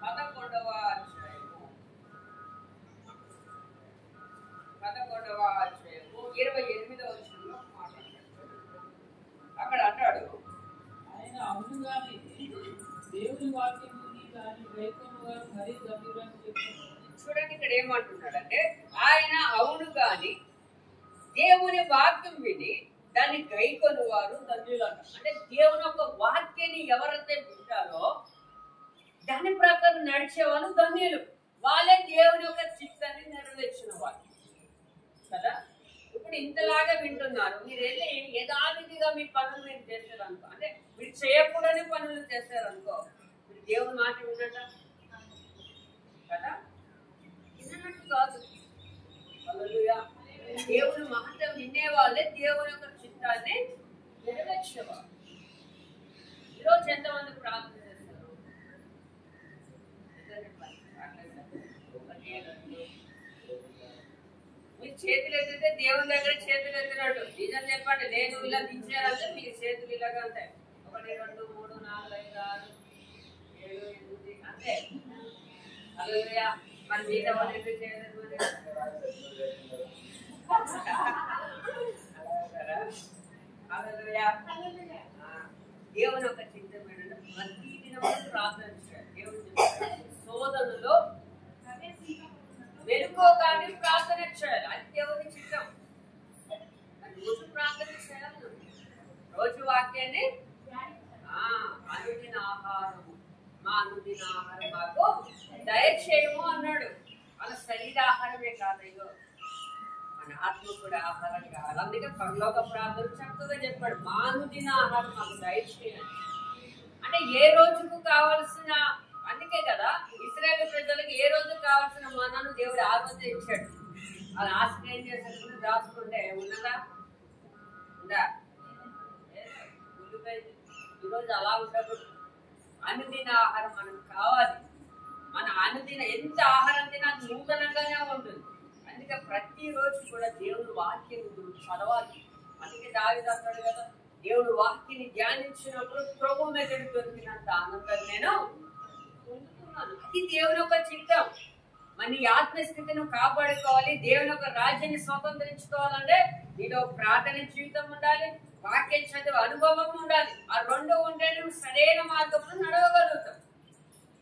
11వ అధ్యాయము 28వ వచనంలో మాట్లాడుతున్నాడు. అక్కడ అంటాడు, ఆయన అవును గాని దేవుని వాక్యం విని దాన్ని గ్రహించువారు మరీ ధన్యులని చెప్తున్నారు. చూడండి, ఇక్కడ ఏమంటున్నాడంటే ఆయన అవును గాని దేవుని వాక్యం విని దాన్ని గైకొని వారు ధన్యులంట. అంటే దేవుని యొక్క వాక్యాన్ని ఎవరైతే వింటారో దాని ప్రకారం నడిచేవాళ్ళు ధన్యులు. వాళ్ళే దేవుని యొక్క చిత్తాన్ని నెరవేర్చిన వాళ్ళు కదా. ఇప్పుడు ఇంతలాగా వింటున్నారు, మీరు వెళ్ళి యథావిధిగా మీ పనులు మీరు చేశారనుకో, అంటే మీరు చేయకూడని పనులు చేశారనుకో, మీరు దేవుని మాట విన్నట కదా, విన్నట్టు కాదు. హల్లెలూయా. దేవుని మాట వినే వాళ్ళే దేవుని యొక్క చిత్తాన్ని నెరవేర్చేవాళ్ళు. ఈరోజు ఎంతమంది ప్రార్థన చేస్తారు? మీరు చేతులు ఎత్తితే దేవుని దగ్గర చేతులు ఎత్తినట్టు. నిజం చెప్పండి, నేను ఇలా దించారంటే మీకు చేతులు ఇలాగా ఉంటాయి. 1 2 3 4 5 6 7 8 అంతే. హల్లెలూయా. మరి మిగతా వాళ్ళు ఎందుకు చేయలేదు? దేవుని యొక్క చిత్తం ఏంటంటే ప్రతి దినము ప్రార్థన చేయాలి. దేవుని శోధనలో వెనుకోగానే ప్రార్థన చేయాలి. అది దేవుని చిత్తం. రోజు ప్రార్థన చేయాలి. రోజు వాక్యాన్ని అనుదిన ఆహారము మా అనుదిన ఆహారం మాకు దయచేయము అన్నాడు. మన శరీరాహారమే కాదయ్యో, మన ఆత్మ కూడా ఆహారం కావాలి. అందుకే పరలోక ప్రార్థన చక్కగా చెప్పాడు, మా అనుదిన ఆహారం మాకు దయచేయాలి. అంటే ఏ రోజుకు కావలసిన, అందుకే కదా ఇశ్రాయేలు ప్రజలకు ఏ రోజు కావాల్సిన మన్నాను దేవుడు ఆ రోజు ఇచ్చాడు. అది ఆశ ఏం చేసేటప్పుడు దాచుకుంటే ఉన్నదా? ఉందా? ఈరోజు అలా ఉండకూడదు. అనుదిన ఆహారం మనకు కావాలి. మన అనుదిన ఎంత ఆహారం తినా నూతనంగానే ఉంటుంది. అందుకే ప్రతిరోజు కూడా దేవుని వాక్యం చదవాలి. అందుకే దావీదు అంటాడు కదా, దేవుడు వాక్యాన్ని ధ్యానించినప్పుడు ప్రభు మెదడు దొరికినంత ఆనందం నేను పొందుతున్నాను. అది దేవుని యొక్క చిత్తం. మన ఆత్మస్థితిని కాపాడుకోవాలి. దేవుని యొక్క రాజ్యాన్ని స్వతంత్రించుకోవాలంటే నీలో ప్రార్థన జీవితం ఉండాలి, వాక్యం చదివే అనుభవం ఉండాలి. ఆ రెండు ఉంటే నువ్వు సరైన మార్గంలో నడవగలుగుతావు.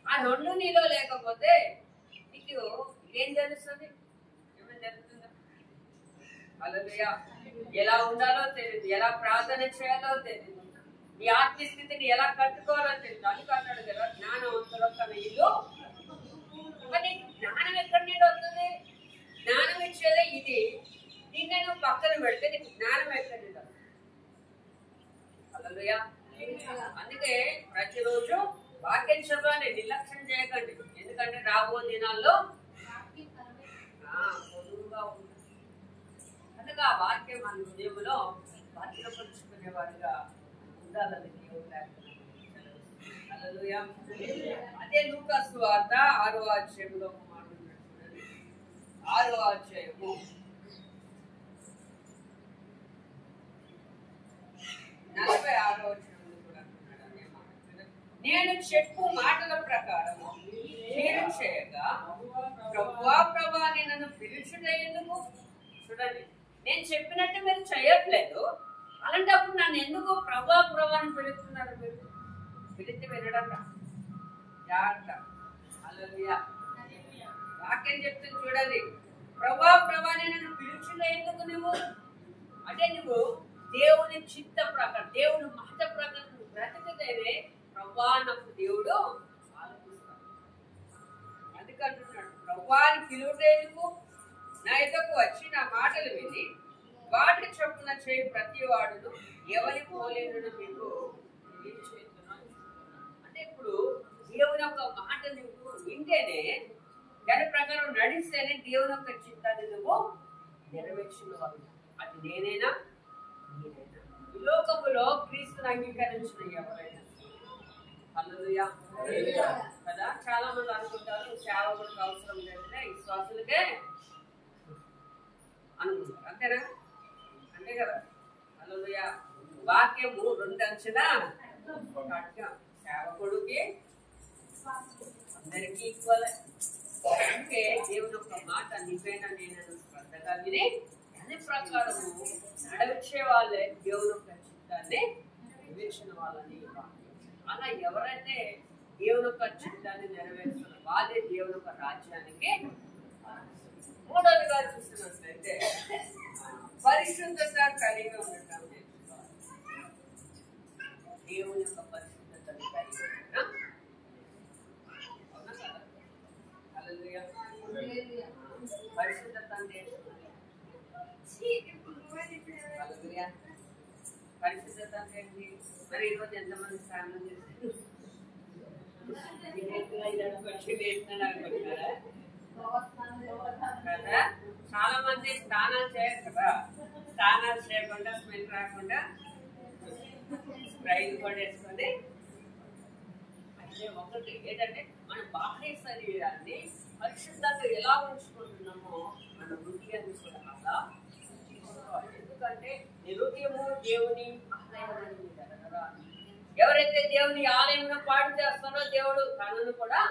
ఆ రెండు నీలో లేకపోతే నీకు ఏం తెలుస్తుంది? ఏమైనా జరుగుతుందా? హల్లెలూయా. ఎలా ఉండాలో తెలియదు, ఎలా ప్రార్థన చేయాలో తెలియదు, నీ ఆత్మస్థితిని ఎలా కట్టుకోవాలో తెలియదు. అందుకు అంటాడు కదా, జ్ఞానవంతులు తన ఇల్లు. మరి జ్ఞానం ఎక్కడి నుండి వస్తుంది? జ్ఞానం ఇచ్చేదే ఇది. దీన్ని నువ్వు పక్కన పెడితే నీకు జ్ఞానం ఎక్కడి నుండి వస్తుంది? హల్లెలూయా. అందుకే ప్రతిరోజు వాక్యం చదవాలి, నిర్లక్ష్యం చేయకండి. ఎందుకంటే రాబో దినాల్లో పొదువుగా ఉంటుంది. అందుకే ఆ వాక్యం మన హృదయంలో భద్రపరుచుకునే వారిగా ఉండాలని దేవుడు. హల్లెలూయా. అదే లూకాసు వార్త 6వ అధ్యాయంలో మాట్లాడుతున్నాడు. 6వ అధ్యాయము 46వ వచనంలో కూడా అంటున్నాడు, నేను చెప్పు మాటల ప్రకారము మీరు చేయగా ప్రభువా ప్రభా అని నన్ను పిలుచుట ఎందుకు? చూడండి, నేను చెప్పినట్టు మీరు చేయట్లేదు. అలాంటప్పుడు నన్ను ఎందుకు ప్రభా ప్రభా అని పిలుస్తున్నారు? మీరు పిలిస్తే వినడం జాగ్రత్త. హల్లెలూయా. వాక్యం చెప్తుంది చూడండి, ప్రభా ప్రభా అని నన్ను పిలుచుట ఎందుకు నువ్వు అంటే నువ్వు దేవుని చిత్త ప్రకారం, దేవుని మాట ప్రకారం బ్రతికితేనే ప్రభా నాకు దేవుడు ఆలోచిస్తాడు. అందుకంటున్నాడు, ప్రభాని పిలువటేందుకు నా యొద్దకు వచ్చి నా మాటలు విని వాటి చొప్పున చేయి ప్రతి వాడును ఎవరి పోలేను మీకు తెలియచేస్తున్నాను. అంటే ఇప్పుడు దేవుని యొక్క మాట నువ్వు వింటేనే, దాని ప్రకారం నడిస్తేనే దేవుని యొక్క చిత్తాన్ని నువ్వు నెరవేర్చిన వాళ్ళు. అది నేనైనా మీరైనా. ఈ లోకములో క్రీస్తుని అంగీకరించిన ఎవరైనా. హల్లెలూయా కదా. చాలా మంది అనుకుంటారు సేవకులకు అవసరం లేదులే, విశ్వాసులకే అనుకుంటారు. అంతేనా? అంతే కదా. హల్లెలూయా. వాక్యము రెండు అంచెల ఖడ్గం. సేవకుడికి అందరికీ ఈక్వల్. అంటే దేవుని యొక్క మాట నిజమైన నేను శ్రద్ధగా విని దాని ప్రకారము నడిచే వాళ్ళే దేవుని యొక్క చిత్తాన్ని నెరవేర్చిన వాళ్ళని. అలా ఎవరైతే దేవుని యొక్క చిత్తాన్ని నెరవేరుస్తున్నారు వాళ్ళే దేవుని యొక్క రాజ్యానికి. మూడవదిగా చూసినట్లయితే పరిశుద్ధత కలిగి ఉండటం నేర్చుకోవాలి. దేవుని యొక్క పరిశుద్ధతని కలిగి ఉండటం. అవునా కదా? హల్లెలూయా. పరిశుద్ధత అంటే పరిశుద్ధత అంటే మరి ఈరోజు ఎంతమంది స్నానం చేస్తారు? కదా. చాలా మంది స్నానాలు చేయరు కదా. స్నానాలు చేయకుండా స్మెల్ రాకుండా స్ప్రైల్ కూడా వేసుకొని. అయితే ఒకటి ఏంటంటే మన బాహ్య శరీరాన్ని పరిశుద్ధంగా ఎలా ఉంచుకుంటున్నామో మన హృదయాన్ని కూడా అలా తీసుకోవాలి. ఎందుకంటే నిరుద్యము దేవుని ఆలయం కదా. ఎవరైతే దేవుని ఆలయంలో పాడు చేస్తారో దేవుడు తనను కూడా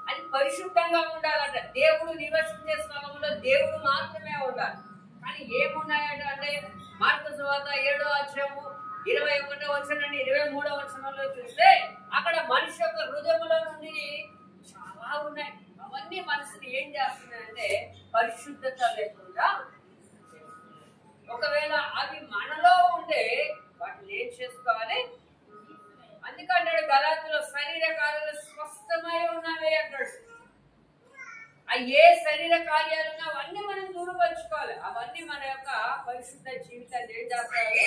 అది పరిశుద్ధంగా ఉండాలంట. దేవుడు నివసించే స్థలంలో దేవుడు మాత్రమే ఉండాలి. కానీ ఏమున్నాయంటే మార్కు సువార్త 7వ అధ్యాయము 21వ వచనం నుండి 23వ వచనంలో చూస్తే అక్కడ మనిషి యొక్క హృదయంలో నుండి చాలా ఉన్నాయి. అవన్నీ మనసుని ఏం చేస్తున్నాయంటే పరిశుద్ధత లేకుండా. ఒకవేళ అవి మనలో ఉంటే వాటిని ఏం చేసుకోవాలి? అందుకంటాడు గలాతీయులో శరీర కార్యాలు స్పష్టమై ఉన్నవే అంటాడు. ఏ శరీర కార్యాలున్నా అవన్నీ మనం దూరపరుచుకోవాలి. అవన్నీ మన యొక్క పరిశుద్ధ జీవితాన్ని ఏం చేస్తాయి?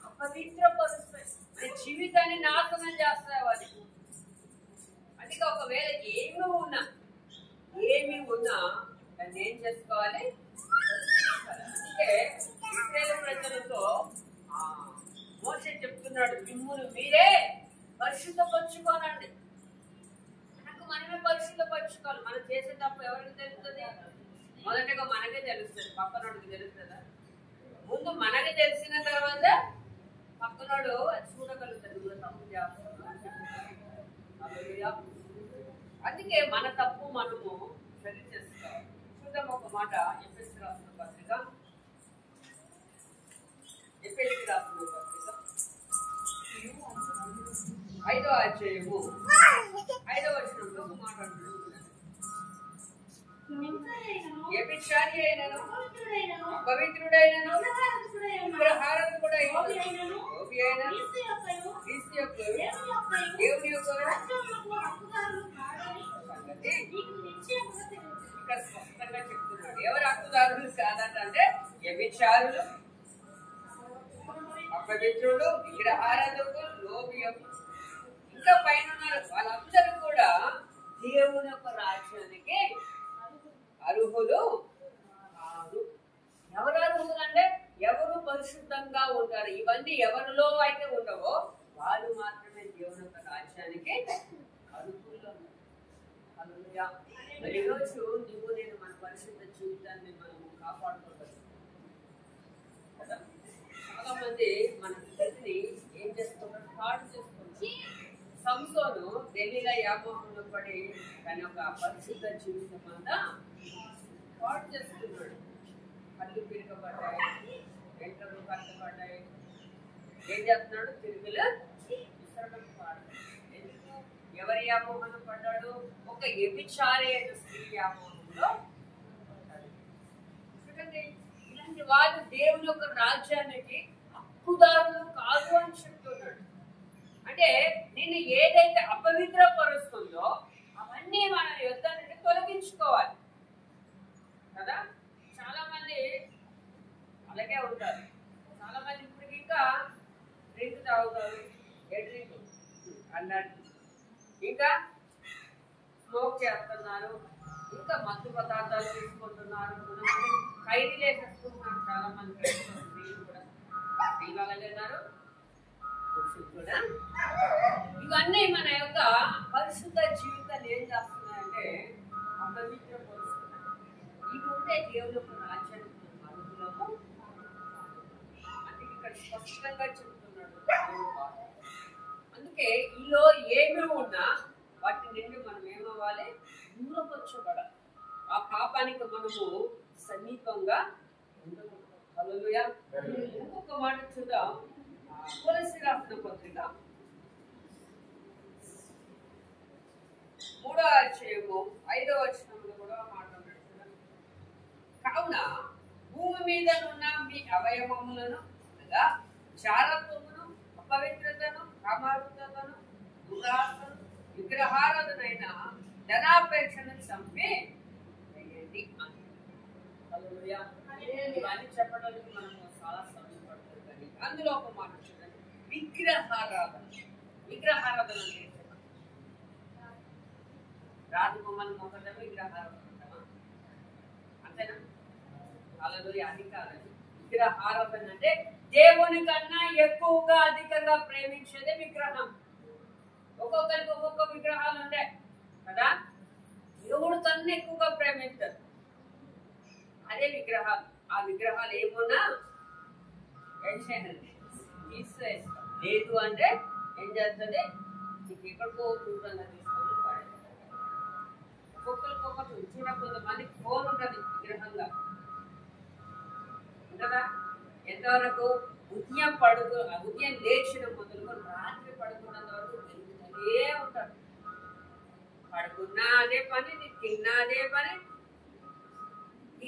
అపవిత్రపరుస్తాయి. మన జీవితాన్ని నాశనం చేస్తాయి అవన్నీ. అందుకే ఒకవేళ ఏమి ఉన్నా దాన్ని ఏం చేసుకోవాలి? అంటే ఇశ్రాయేలు ప్రజలతో మోషే చెప్తున్నాడు, మిమ్మును మీరే పరిశుద్ధపరచుకోనండి. మనమే పరిశుద్ధపరచుకోవాలి. మనం చేసే తప్పు ఎవరికి తెలుస్తుంది? మొదటగా మనకే తెలుస్తుంది, పక్కనోడికి తెలుస్తుందా? ముందు మనకి తెలిసిన తర్వాత పక్కనోడు అది చూడగలుగుతాడు, కూడా తప్పు చేస్తున్నాడు. అందుకే మన తప్పు మనము సరి చేసుకోవాలి. చూద్దాం ఒక మాట. ఎఫెసీయులకు రాసిన పత్రిక 5వ అధ్యాయము 5వ వచనంలో ఒక మాట అంటున్నాడు. వ్యభిచారి అయినను అపవిత్రుడైనను విగ్రహారాధకుడైనను లోబి అయినను క్రీస్తు యొక్క దేవుని యొక్క ఇక్కడ స్పష్టంగా చెప్తున్నాడు. ఎవరు హక్కుదారులు కాదంటే వ్యభిచారులు, అపవిత్రుడు, విగ్రహారాధకులు, లోబి. ఇంకా పైన ఉన్నారు. వాళ్ళందరూ కూడా దేవుని యొక్క రాజ్యానికి అర్హులు కాదు. ఎవరు అర్హులు అంటే ఎవరు పరిశుద్ధంగా ఉంటారు. ఇవన్నీ ఎవరిలో అయితే ఉండవో వాళ్ళు మాత్రమే దేవుని యొక్క రాజ్యానికి అర్హులు. మరి ఈరోజు నువ్వు నేను మన పరిశుద్ధ జీవితాన్ని మనం కాపాడుకోవాలి కదా. చాలా మంది మన స్థితిని ఏం చేస్తున్నారు? పాడు చేసుకుంటారు. సంసోను ఢిల్లీలో వ్యామోహంలో పడి తన యొక్క పరిశుద్ధ జీవితం అంతా పాడు చేసుకున్నాడు. కళ్ళు పిరకబడ్డాయి, వెంట్రుకలు కట్టబడ్డాయి. ఏం చేస్తున్నాడు? తిరుగులు విసరడం పాడు. ఎందుకు? ఎవరి వ్యామోహంలో పడ్డాడు? ఒక వ్యభిచారి అయిన స్త్రీ వ్యామోహంలో పడ్డాడు. చూడండి, ఇలాంటి వాళ్ళు దేవుని యొక్క రాజ్యానికి హక్కుదారులు కాదు అని చెప్తున్నాడు. అంటే నిన్ను ఏదైతే అపవిత్రపరుస్తుందో అవన్నీ మన యుద్ధ నుండి తొలగించుకోవాలి కదా. చాలా మంది అలాగే ఉంటారు. చాలా మంది ఇప్పటికి ఇంకా డ్రింక్ తాగుతారు, డ్రింక్ అన్నట్టు, ఇంకా స్మోక్ చేస్తున్నారు, ఇంకా మత్తు పదార్థాలు తీసుకుంటున్నారు, ఖైదీ చేసేసుకుంటున్నారు. చాలా మంది స్త్రీలు కూడా, స్త్రీలు అలాగే ఉన్నారు, పురుషులు కూడా. ఇవన్నీ మన యొక్క పరిశుద్ధ జీవితాన్ని ఏం చేస్తున్నాయంటే అపవిత్రపరుస్తున్నాయి. ఇవి ఉంటే దేవుని యొక్క రాజ్యానికి అనుకూలము. అందుకే ఇక్కడ స్పష్టంగా చెప్తున్నాడు. అందుకే ఈలో ఏమి ఉన్నా వాటి నుండి మనం ఏమవ్వాలి? దూరపరచబడాలి. ఆ పాపానికి మనము సమీపంగా ఉండకూడదు. హల్లెలూయా. ఇంకొక మాట చూద్దాం. కొలస్సీ రాసిన పత్రిక 3వ అధ్యాయము 5వ వచనంలో కూడా మాట్లాడుతున్నాడు. కావున భూమి మీద ఉన్న మీ అవయవములను అనగా జారత్వమును, అపవిత్రతను, కామారుతను, దురాశను, విగ్రహారాధనైన ధనాపేక్షను చంపి వేయండి అని. హల్లెలూయా. ఇవన్నీ చెప్పడానికి మనము చాలా సమయం పడుతుంది. కానీ అందులో ఒక మాట చూడండి, విగ్రహారాధన. విగ్రహారాధన అంటే రాజు బొమ్మను మొక్కడమే విగ్రహారాధన అంటామా? అంతేనా? హల్లెలూయా. అది కాదండి. విగ్రహారాధన అంటే దేవుని కన్నా ఎక్కువగా అధికంగా ప్రేమించేదే విగ్రహం. ఒక్కొక్కరికి ఒక్కొక్క విగ్రహాలు ఉంటాయి కదా. దేవుడు కన్నా ఎక్కువగా ప్రేమిస్తారు. అదే విగ్రహాలు. ఆ విగ్రహాలు ఏమున్నా ఏం చేయాలి? తీసేస్తాం. లేదు అంటే ఏం చేస్తుంది? నీకు ఎక్కడికో దూరంగా తీసుకొని పడేస్తాం. ఒక్కొక్కరికి చూడ కొంతమందికి ఫోన్ ఉంటుంది విగ్రహంగా కదా. ఎంతవరకు? ఉదయం లేచిన మొదలుకొని రాత్రి పడుకున్నంత వరకు వెళ్తూనే ఉంటారు. పడుకున్నా అదే పని, తిన్నా అదే పని,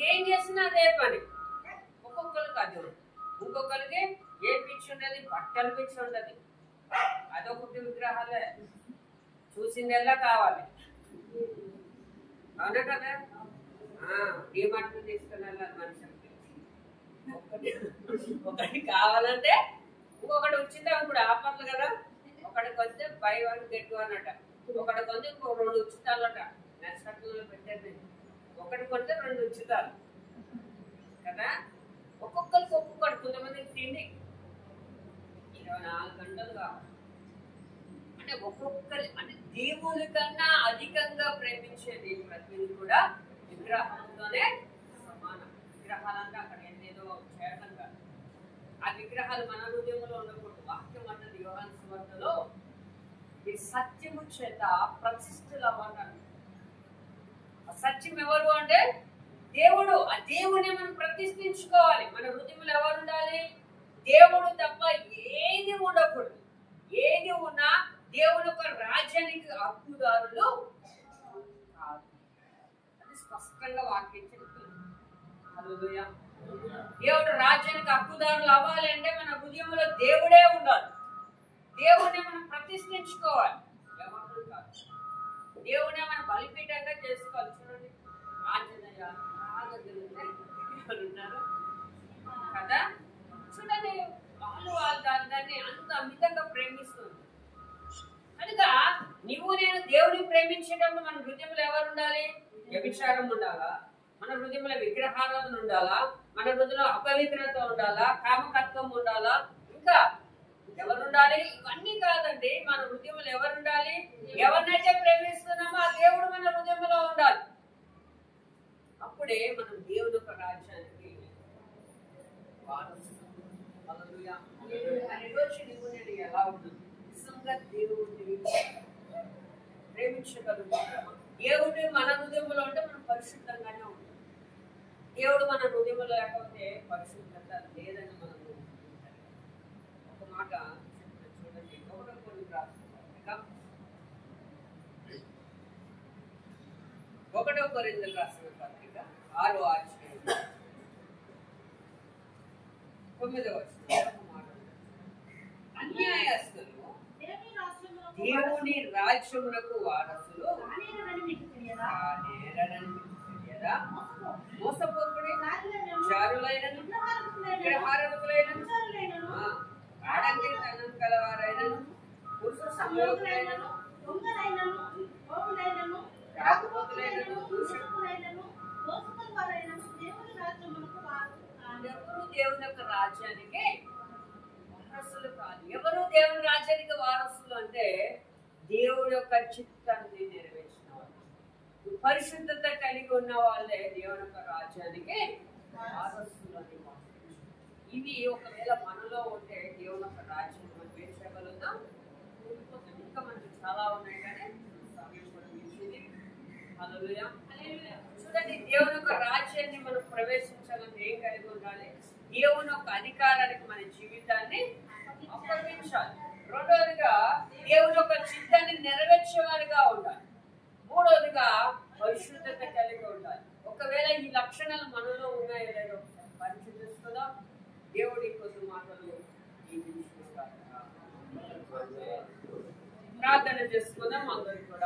ఏం చేసినా అదే పని. ఒక్కొక్కరికి అది ఉంటుంది. ఇంకొకరికి ఏ పిచ్చి ఉండదు, బట్టలు పిచ్చి ఉండదు. అదొకటి విగ్రహాలే. చూసిందెల్లా కావాలి. అవునా కదా? డిమార్ట్ తీసుకుని వెళ్ళాలి మనుషులకి. ఒకటి కావాలంటే ఇంకొకటి వచ్చిందా ఇప్పుడు ఆఫర్లు కదా. ఒకటికి వస్తే బై 1 get 1 అట. ఒకటి కొంటే ఇంకో 2 ఉచితాలట. నర్సట్లో పెట్టారు. ఒకటి కొంటే 2 ఉచితాలు కదా. ఒక్కొక్కరికి ఒక్కొక్కటి. కొంతమందికి తిండి 24 గంటలు కావాలి. అంటే ఒక్కొక్కరి అంటే దేవుని కన్నా అధికంగా ప్రేమించేది ప్రతిదీ కూడా విగ్రహంతోనే సమానం. విగ్రహాలంటే అక్కడ ఏదేదో చేయడం కాదు. ఆ విగ్రహాలు మన హృదయంలో ఉండకూడదు. వాక్యం అన్నది యోహాను సువార్తలో ఈ సత్యము చేత ప్రతిష్ఠలు అవ్వన్నారు. ఆ సత్యం ఎవరు అంటే దేవుడు. ఆ దేవుడిని మనం ప్రతిష్ఠించుకోవాలి. మన హృదయంలో ఎవరు ఉండాలి? దేవుడు తప్ప ఏది ఉండకూడదు. ఏది ఉన్నా దేవుని యొక్క రాజ్యానికి హక్కుదారులు కాదు. అది స్పష్టంగా వాక్యం చెప్తుంది. హల్లెలూయా. దేవుడు రాజ్యానికి హక్కుదారులు అవ్వాలి అంటే మన హృదయంలో దేవుడే ఉండాలి. దేవుడిని మనం ప్రతిష్ఠించుకోవాలి. ఎవరు కాదు. దేవుడిని మనం బలిపీఠంగా చేసుకోవాలి. చూడండి, ఆంజనేయ ఉన్నారు కదా. చూడండి, వాళ్ళు దాన్ని అంత అమితంగా ప్రేమిస్తుంది. కనుక నువ్వు నేను దేవుడిని ప్రేమించేటప్పుడు మన హృదయంలో ఎవరు ఉండాలి? వ్యభిచారం ఉండాలా? మన హృదయంలో విగ్రహారాధన ఉండాలా? మన హృదయంలో అపవిత్రత ఉండాలా? కామకత్వం ఉండాలా? ఇంకా ఎవరు ఉండాలి? ఇవన్నీ కాదండి. మన హృదయంలో ఎవరు ఉండాలి? ఎవరినైతే ప్రేమిస్తున్నామో ఆ దేవుడు మన హృదయంలో ఉండాలి. అప్పుడే మనం దేవుని యొక్క రాజ్యానికి వారసులం. హల్లెలూయా. రోజు నువ్వు నేను ఎలా ఉంటుంది? నిజంగా నిజంగా దేవుడిని ప్రేమించగలుగుతాము. దేవుడి మన హృదయంలో ఉంటే మనం పరిశుద్ధంగానే ఉంటాం. దేవుడు మన హృదయంలో లేకపోతే పరిశుద్ధత లేదని మనం ఒక మాట చూడండి. ఒకటో కొరింథీయులకు రాసిన పత్రిక 6వ అధ్యాయం 9వ వచనం మాట, అన్యాయస్తులు దేవుని రాజ్యమునకు వారసులు కానేరని మోసపోకుడి, జారులైనను, విగ్రహారాధకులైనను, ఆడంగితనం కలవారైనను, పురుష సంయోగులైనను, రాకపోతులైనను, ఎవరు దేవుని యొక్క రాజ్యానికి వారసులు కాదు. ఎవరు దేవుని రాజ్యానికి వారసులు అంటే దేవుడి యొక్క చిత్తాన్ని నెరవేర్చిన వాళ్ళు, పరిశుద్ధత కలిగి ఉన్న వాళ్ళే దేవుని యొక్క రాజ్యానికి వారసులు అని. ఇవి ఒకవేళ మనలో ఉంటే దేవుని యొక్క రాజ్యాన్ని మనం ఏం చేయగలుగుతాం? ఇంకా మనకి చాలా ఉన్నాయి కానీ సమయం కూడా మించింది. హల్లెలూయా. చూడండి, దేవుని యొక్క రాజ్యాన్ని మనం ప్రవేశించాలని ఏం కలిగి ఉండాలి? దేవుని యొక్క అధికారానికి మన జీవితాన్ని అప్పగించాలి. రెండవదిగా దేవుని యొక్క చిత్తాన్ని నెరవేర్చేవారిగా ఉండాలి. మూడవదిగా పరిశుద్ధత కలిగి ఉండాలి. ఒకవేళ ఈ లక్షణాలు మనలో ఉన్నాయో లేదో పరిశుద్ధిస్తుందా? దేవుడి కొద్ది మాటలు ఈ విషయంలో ప్రార్థన చేసుకుందాం అందరూ కూడా.